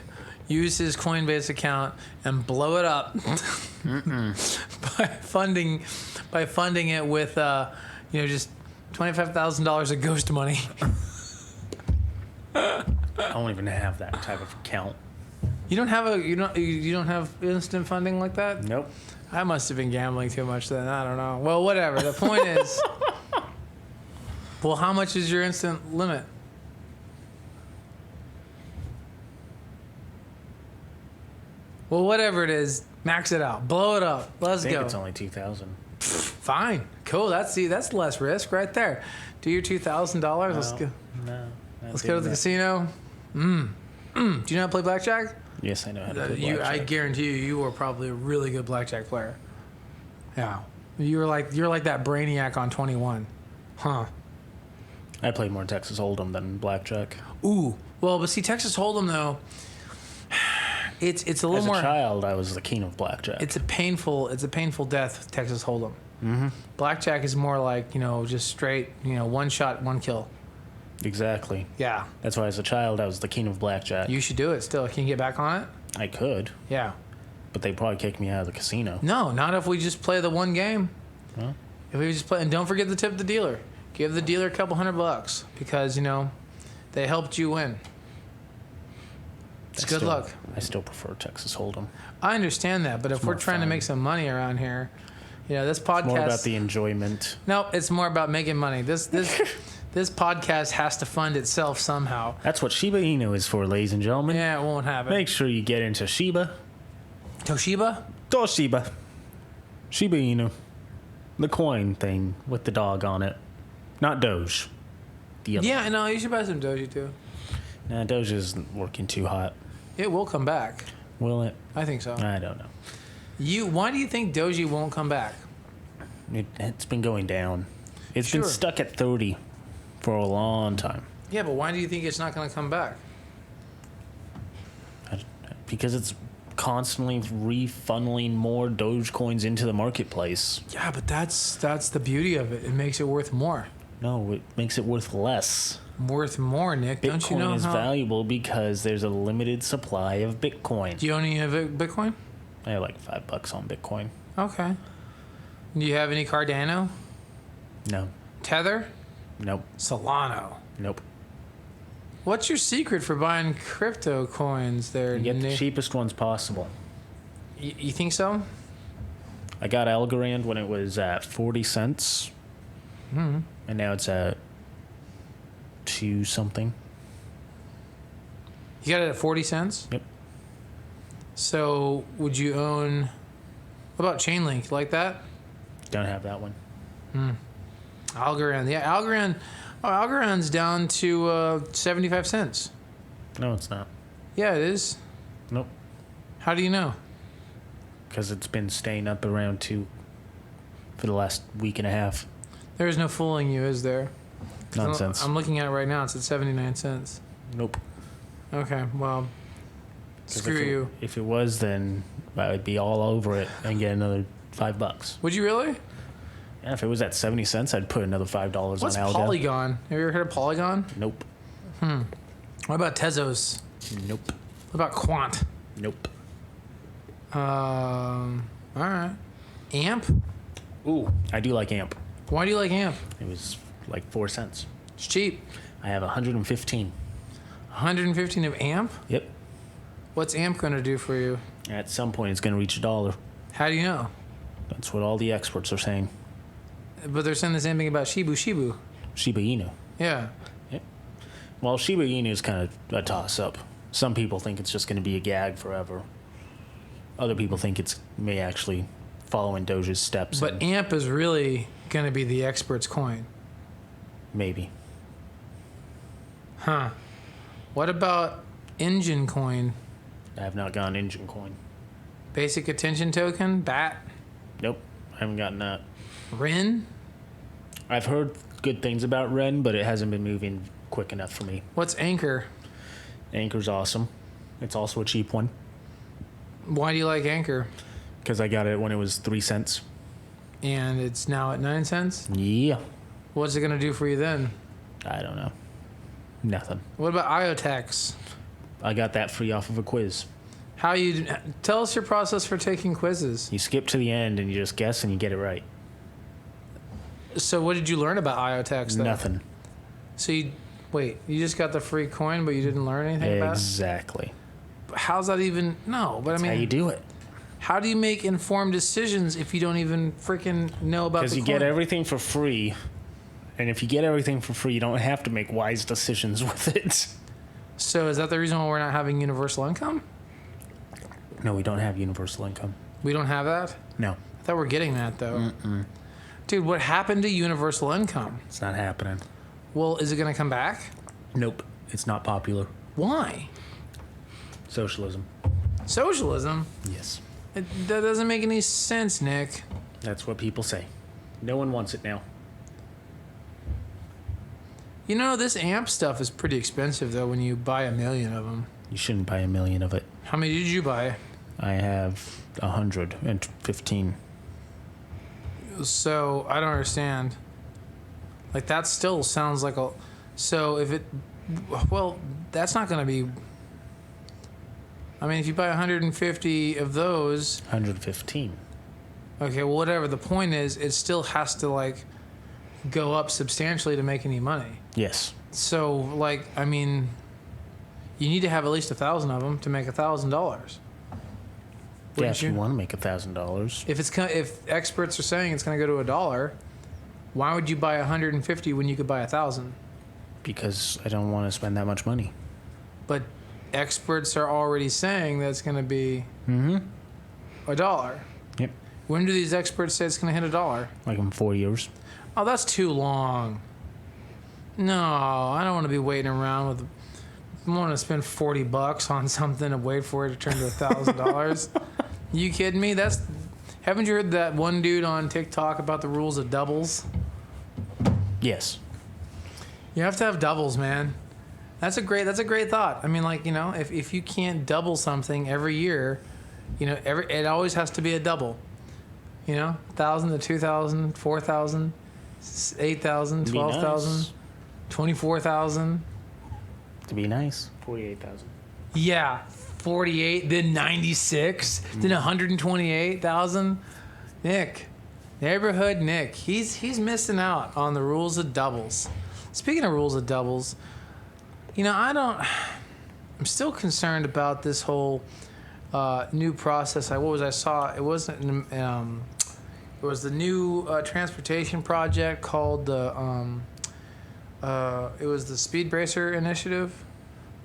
use his Coinbase account and blow it up by funding it with just $25,000 of ghost money. I don't even have that type of account. You don't have instant funding like that? Nope. I must have been gambling too much then. I don't know. Well, whatever. The point is, well, how much is your instant limit? Well, whatever it is, max it out. Blow it up. Let's I think go. it's only 2,000. Fine. Cool. That's less risk right there. Do your $2,000. Let's go. No. Let's go to the casino. Do you know how to play blackjack? Yes, I know how to play I blackjack. guarantee you were probably a really good blackjack player. Yeah. You're like that brainiac on 21. Huh. I played more Texas Hold'em than blackjack. Ooh. Well, but see, Texas Hold'em though, it's a little more. As a child, I was the king of blackjack. It's a painful death, Texas Hold'em. Mm-hmm. Blackjack is more like, just straight, one shot, one kill. Exactly. Yeah. That's why as a child, I was the king of blackjack. You should do it still. Can you get back on it? I could, Yeah. but they'd probably kick me out of the casino. No, not if we just play the one game. Huh? If we just play, and don't forget to tip the dealer. Give the dealer a couple $100 because, they helped you win. It's good luck. I still prefer Texas Hold'em. I understand that, but if we're more trying to fun. make some money around here, this podcast. It's more about the enjoyment. No, it's more about making money. This podcast has to fund itself somehow. That's what Shiba Inu is for, ladies and gentlemen. Yeah, it won't happen. Make sure you get into Shiba. Toshiba? Toshiba. Shiba Inu. The coin thing with the dog on it. Not Doge. The other. Yeah, no, you should buy some Doji too. Nah, Doge isn't working too hot. It will come back. Will it? I think so. I don't know. Why do you think Doji won't come back? It's been going down. It's Sure. been stuck at 30 for a long time. Yeah, but why do you think it's not going to come back? Because it's constantly refunneling more Dogecoins into the marketplace. Yeah, but that's the beauty of it. It makes it worth more. No, it makes it worth less. Worth more, Nick. Don't you know Bitcoin is how? valuable because there's a limited supply of Bitcoin. Do you own any of it, Bitcoin? I have like $5 on Bitcoin. Okay. Do you have any Cardano? No. Tether? Nope. Solano? Nope. What's your secret for buying crypto coins there, You get the Nick? cheapest ones possible. You think so? I got Algorand when it was at 40 cents. Mm-hmm. And now it's at 2 something. You got it at 40 cents? Yep. So would you own... What about Chainlink? You like that? Don't have that one. Algorand. Yeah, Algorand. Oh, Algorand's down to 75 cents. No, it's not. Yeah, it is. Nope. How do you know? Because it's been staying up around 2 for the last week and a half. There is no fooling you, is there? 'Cause Nonsense. I'm looking at it right now. It's at 79 cents. Nope. Okay, well, 'Cause screw you. If it was, then I would be all over it and get another $5. Would you really? Yeah, if it was at 70 cents, I'd put another $5 What's on Algo. Polygon? Have you ever heard of Polygon? Nope. What about Tezos? Nope. What about Quant? Nope. All right. Amp? Ooh, I do like Amp. Why do you like Amp? It was like 4 cents. It's cheap. I have 115. 115 of Amp? Yep. What's Amp going to do for you? At some point, it's going to reach $1. How do you know? That's what all the experts are saying. But they're saying the same thing about Shibu. Shiba Inu. Yeah. Yep. Well, Shiba Inu is kind of a toss-up. Some people think it's just going to be a gag forever. Other people think it's may actually follow in Doge's steps. But and Amp is really going to be the expert's coin. maybe. Huh. What about Engine Coin? I have not gotten Engine Coin. Basic Attention Token? BAT? Nope, I haven't gotten that. Rin? I've heard good things about Ren, but it hasn't been moving quick enough for me. What's Anchor? Anchor's awesome. It's also a cheap one Why do you like Anchor? because I got it when it was 3 cents. And it's now at 9 cents? Yeah. What's it going to do for you then? I don't know. Nothing. What about IoTex? I got that free off of a quiz. How you... Tell us your process for taking quizzes. You skip to the end and you just guess and you get it right. So what did you learn about IoTex then? Nothing. So you... Wait, you just got the free coin, but you didn't learn anything about it? Exactly. How's that even... No, but I That's mean... how you do it. How do you make informed decisions if you don't even freaking know about the Because you coin? get everything for free. And if you get everything for free, you don't have to make wise decisions with it. So is that the reason why we're not having universal income? No, we don't have universal income. We don't have that? No, I thought we're getting that, though. Dude, what happened to universal income? it's not happening. Well, is it going to come back? Nope, it's not popular. Why? Socialism. Socialism? Yes. That doesn't make any sense, Nick. That's what people say. No one wants it now. You know, this AMP stuff is pretty expensive, though, when you buy 1 million of them. You shouldn't buy 1 million of it. How many did you buy? I have 115. So, I don't understand. Like, that still sounds like a... So, if it... Well, that's not going to be... I mean, if you buy 150 of those... 115. Okay, well, whatever. The point is, it still has to, like, go up substantially to make any money. Yes. So, like, I mean, you need to have at least 1,000 of them to make $1,000. Yeah, if you want to make $1,000. If experts are saying it's going to go to $1, why would you buy 150 when you could buy 1,000? Because I don't want to spend that much money. But experts are already saying that it's going to be $1. Yep. When do these experts say it's going to hit $1? Like in 4 years. Oh, that's too long. No, I don't want to be waiting around with. I want to spend $40 on something and wait for it to turn to $1,000. You kidding me? Haven't you heard that one dude on TikTok about the rules of doubles? Yes. You have to have doubles, man. That's a great thought. I mean, like, you know, if you can't double something every year, you know, it always has to be a double. You know, 1,000 to 2,000, 4,000, 8,000, 12,000, 24,000. To be nice. 48,000. Yeah, 48, then 96, then 128,000. Nick, neighborhood Nick, he's missing out on the rules of doubles. Speaking of rules of doubles, I'm still concerned about this whole new process. I saw it wasn't it was the new transportation project called the it was the Speed Racer initiative.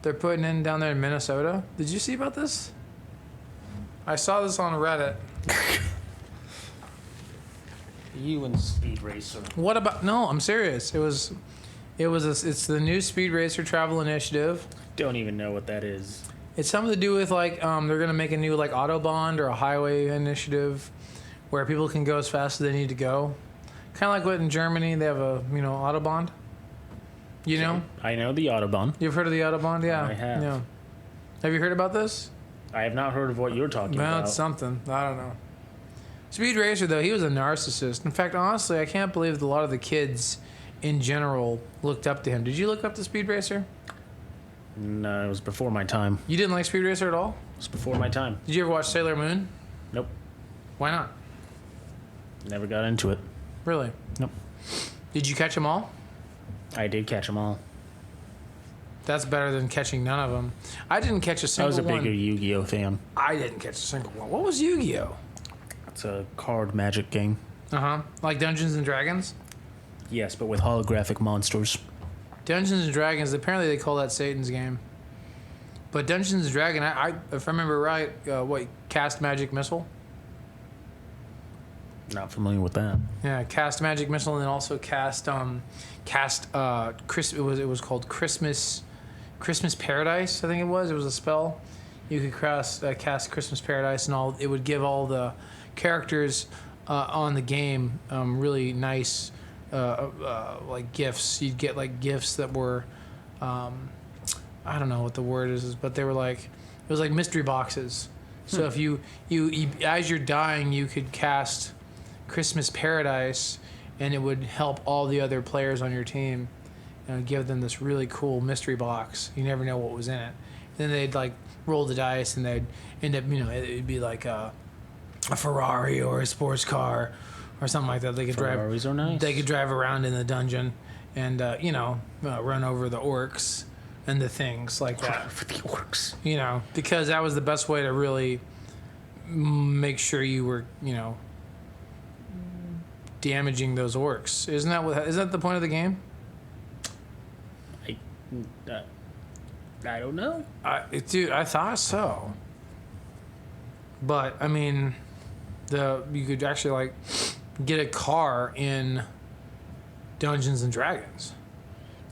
They're putting in down there in Minnesota. Did you see about this? I saw this on Reddit. You and Speed Racer. What about? No, I'm serious. It's the new Speed Racer travel initiative. Don't even know what that is. It's something to do with like they're gonna make a new like Autobahn or a highway initiative where people can go as fast as they need to go. Kind of like what in Germany they have a Autobahn. You know? I know the Autobahn. You've heard of the Autobahn? Yeah. I have. Yeah. Have you heard about this? I have not heard of what you're talking Well, about. it's something. I don't know. Speed Racer, though, he was a narcissist. In fact, honestly, I can't believe that a lot of the kids in general looked up to him. Did you look up to Speed Racer? No, it was before my time. You didn't like Speed Racer at all? It was before my time. Did you ever watch Sailor Moon? Nope. Why not? Never got into it. Really? Nope. Did you catch them all? I did catch them all. That's better than catching none of them. I didn't catch a I single was a one. bigger Yu-Gi-Oh fan. I didn't catch a single one. What was Yu-Gi-Oh? It's a card magic game. Uh-huh. Like Dungeons and Dragons? Yes, but with holographic monsters. Dungeons and Dragons, apparently they call that Satan's game. But Dungeons and Dragons, I if I remember right, cast magic missile? Not familiar with that. Yeah, cast magic missile, and then also it was called Christmas Paradise, I think it was. It was a spell. You could cast Christmas Paradise, and it would give all the characters on the game really nice like gifts. You'd get like gifts that were I don't know what the word is, but they were like, it was like mystery boxes. So if you as you're dying, you could cast Christmas Paradise, and it would help all the other players on your team, and give them this really cool mystery box. You never know what was in it. Then they'd like roll the dice, and they'd end up, it'd be like a Ferrari or a sports car or something like that. They could Ferraris are nice. They could drive around in the dungeon and run over the orcs and the things like that. For the orcs. Because that was the best way to really make sure you were, damaging those orcs. Isn't that the point of the game? I don't know. Dude, I thought so. But I mean, you could actually like get a car in Dungeons and Dragons.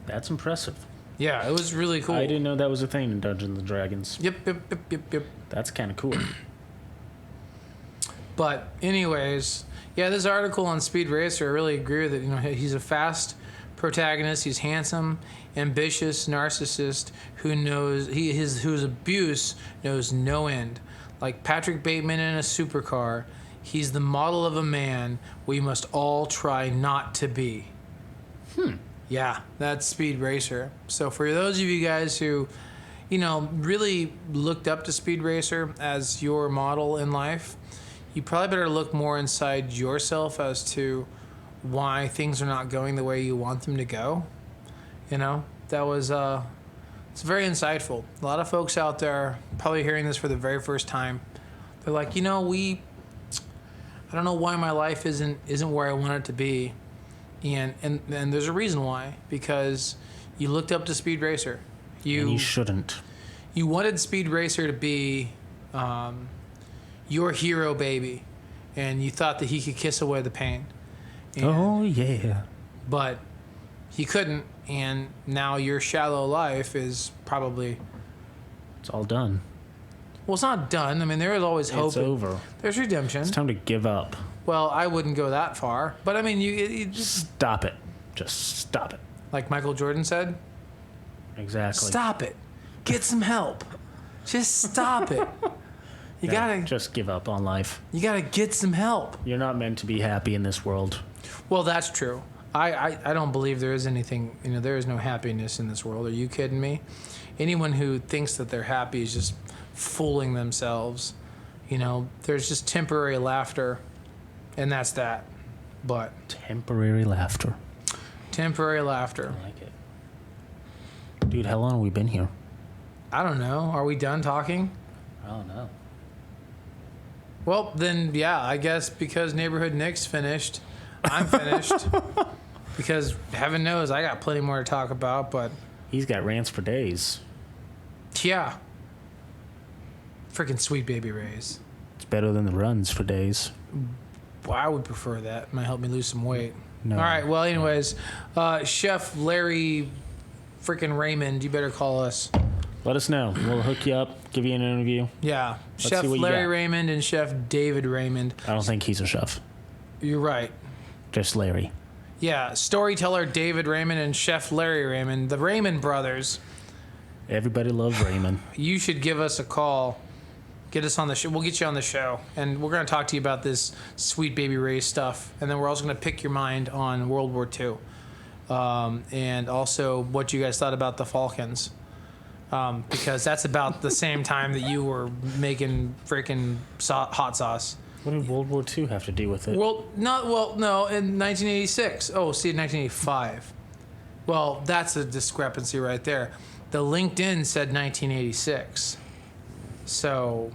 That's impressive. Yeah, it was really cool. I didn't know that was a thing in Dungeons and Dragons. Yep. That's kind of cool. But anyways, yeah, this article on Speed Racer, I really agree with it. He's a fast protagonist. He's handsome, ambitious, narcissist whose abuse knows no end. Like Patrick Bateman in a supercar, he's the model of a man we must all try not to be. Yeah, that's Speed Racer. So for those of you guys who, really looked up to Speed Racer as your model in life, you probably better look more inside yourself as to why things are not going the way you want them to go. That was it's very insightful. A lot of folks out there probably hearing this for the very first time. They're like, I don't know why my life isn't where I want it to be. And there's a reason why, because you looked up to Speed Racer. And you shouldn't. You wanted Speed Racer to be your hero baby, and you thought that he could kiss away the pain. Oh yeah. But he couldn't, and now your shallow life is probably... It's all done. Well, it's not done. I mean, there is always hope. It's over. There's redemption. It's time to give up. Well, I wouldn't go that far, but I mean, you just... Stop it. Just stop it. Like Michael Jordan said? Exactly. Stop it. Get some help. Just stop it. You gotta just give up on life. You gotta get some help. You're not meant to be happy in this world. Well, that's true. I don't believe there is anything, there is no happiness in this world. Are you kidding me? Anyone who thinks that they're happy is just fooling themselves. There's just temporary laughter, and that's that. But temporary laughter. Temporary laughter. I like it. Dude, how long have we been here? I don't know. Are we done talking? I don't know. Well, then, yeah, I guess because Neighborhood Nick's finished, I'm finished. Because heaven knows I got plenty more to talk about, but He's got rants for days. yeah. Freaking Sweet Baby Ray's. It's better than the runs for days. Well, I would prefer that. Might help me lose some weight. No. All right, well, anyways, Chef Larry freaking Raymond, you better call us. Let us know. We'll hook you up, give you an interview. Yeah, Let's Chef see what you Larry got. Raymond and Chef David Raymond. I don't think he's a chef. You're right. Just Larry. Yeah, storyteller David Raymond and Chef Larry Raymond, the Raymond brothers. Everybody loves Raymond. You should give us a call. Get us on the show. We'll get you on the show, and we're going to talk to you about this Sweet Baby Ray stuff, and then we're also going to pick your mind on World War II, and also what you guys thought about the Falcons, because that's about the same time that you were making freaking hot sauce. What did World War II have to do with it? No, in 1986. Oh, see, in 1985. Well, that's a discrepancy right there. The LinkedIn said 1986. So,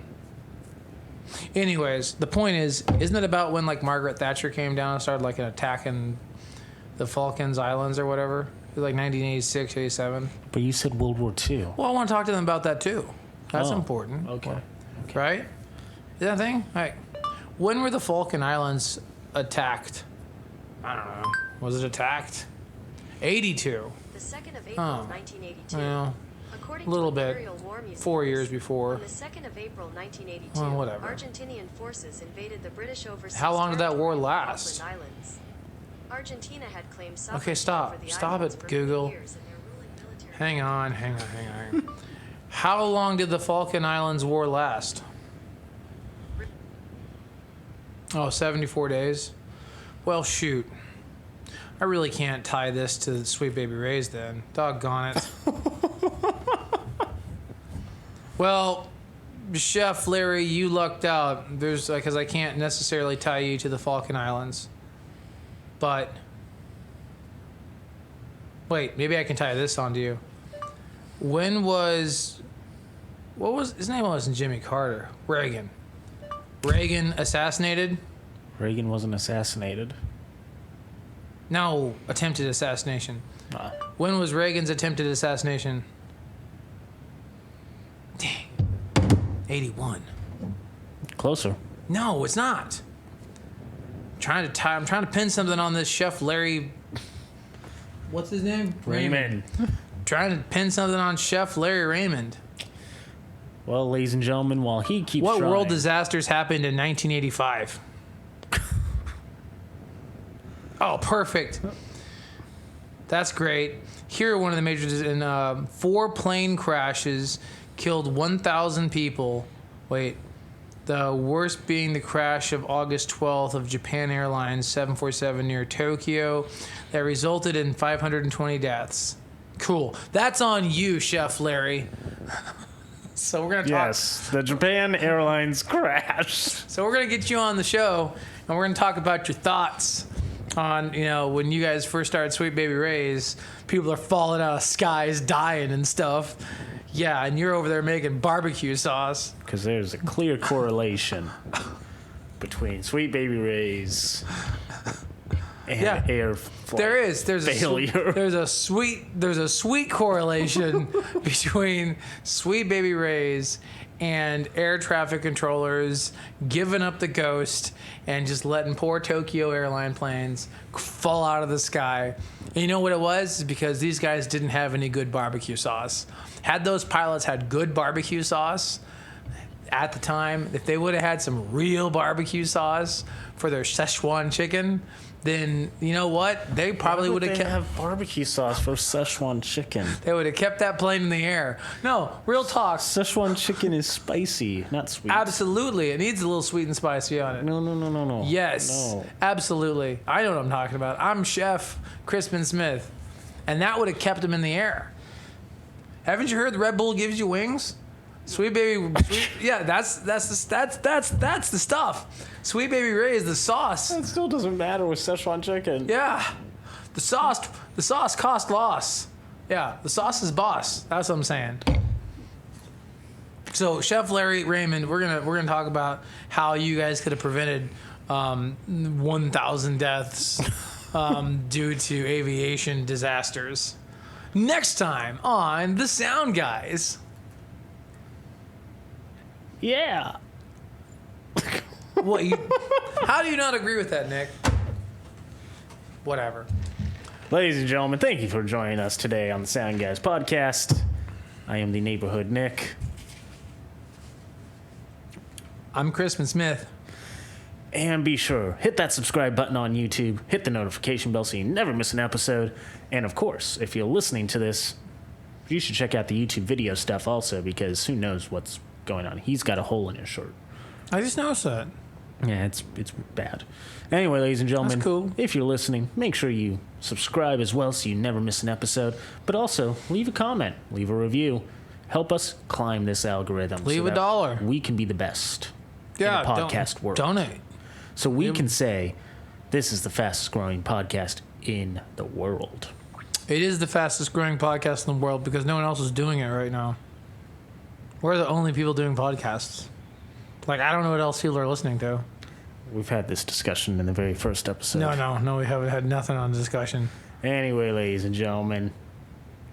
anyways, the point is, isn't it about when like Margaret Thatcher came down and started like attacking the Falklands Islands or whatever? It was like 1986, 87. But you said World War II. Well, I want to talk to them about that too. That's Oh, important. Okay. Right? Is that a thing? Right. When were the Falkland Islands attacked? I don't know. Was it attacked? 82. The 2nd of April, 1982. Well, According a little to bit. Imperial War Museum, 4 years before. On the 2nd of April, 1982, Well, whatever. Argentinian forces invaded the British overseas How long did that war territory of the last? Falkland Islands. Argentina had claimed Okay, sovereignty stop. over the Stop islands it, for many Google. years, and their ruling military Hang on. How long did the Falkland Islands War last? Oh, 74 days? Well, shoot. I really can't tie this to Sweet Baby Ray's then. Doggone it. Well, Chef Larry, you lucked out. There's because I can't necessarily tie you to the Falkland Islands. But wait, maybe I can tie this onto you. What was his name? Wasn't Jimmy Carter? Reagan. Reagan assassinated? Reagan wasn't assassinated. No, attempted assassination. Ah. When was Reagan's attempted assassination? Dang. 81. Closer. No, it's not. I'm trying to pin something on this Chef Larry. What's his name? Raymond. Trying to pin something on Chef Larry Raymond. Well, ladies and gentlemen, while he keeps What trying, world disasters happened in 1985? Oh, perfect. That's great. Here are one of the major 4 plane crashes killed 1,000 people. Wait. The worst being the crash of August 12th of Japan Airlines 747 near Tokyo that resulted in 520 deaths. Cool. That's on you, Chef Larry. So we're going to talk. Yes, the Japan Airlines crash. So we're going to get you on the show, and we're going to talk about your thoughts on, when you guys first started Sweet Baby Ray's, people are falling out of skies, dying and stuff. Yeah, and you're over there making barbecue sauce. Because there's a clear correlation between Sweet Baby Ray's and Yeah. air flight There is. There's failure. There's a sweet correlation between Sweet Baby Ray's and air traffic controllers giving up the ghost and just letting poor Tokyo airline planes fall out of the sky. And you know what it was? It's because these guys didn't have any good barbecue sauce. Had those pilots had good barbecue sauce at the time, if they would have had some real barbecue sauce for their Szechuan chicken, then you know what? They probably would have kept. have barbecue sauce for Szechuan chicken. They would have kept that plane in the air. No, real talk. Szechuan chicken is spicy, not sweet. Absolutely, it needs a little sweet and spicy on it. No. Yes, No. absolutely. I know what I'm talking about. I'm Chef Crispin Smith, and that would have kept them in the air. Haven't you heard the Red Bull gives you wings? Sweet Baby, yeah, that's the stuff. Sweet Baby Ray is the sauce. That still doesn't matter with Szechuan chicken. Yeah, the sauce cost loss. Yeah, the sauce is boss. That's what I'm saying. So, Chef Larry Raymond, we're gonna talk about how you guys could have prevented 1,000 deaths due to aviation disasters. Next time on the Sound Guys. Yeah. What? How do you not agree with that, Nick? Whatever. Ladies and gentlemen, thank you for joining us today on the Sound Guys podcast. I am the neighborhood Nick. I'm Crispin Smith. And be sure, hit that subscribe button on YouTube, hit the notification bell so you never miss an episode. And of course, if you're listening to this, you should check out the YouTube video stuff also, because who knows what's going on. He's got a hole in his shirt. I just noticed that. Yeah, it's bad. Anyway, ladies and gentlemen, That's cool. If you're listening, make sure you subscribe as well so you never miss an episode. But also, leave a comment, leave a review. Help us climb this algorithm. Leave so a that dollar. We can be the best Yeah, in the podcast world. Donate. So we can say this is the fastest growing podcast in the world. It is the fastest growing podcast in the world because no one else is doing it right now. We're the only people doing podcasts. Like, I don't know what else people are listening to. We've had this discussion in the very first episode. No, we haven't had nothing on the discussion. Anyway, ladies and gentlemen,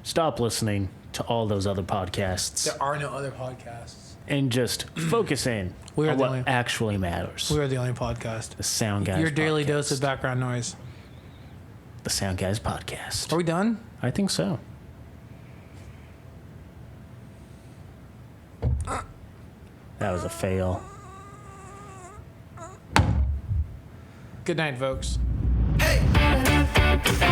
stop listening to all those other podcasts There are no other podcasts. and just focus in We are on the what only- actually matters. We are the only podcast. The Sound Guys Your daily podcast. dose of background noise. The Sound Guys podcast. Are we done? I think so. That was a fail. Good night, folks. Hey!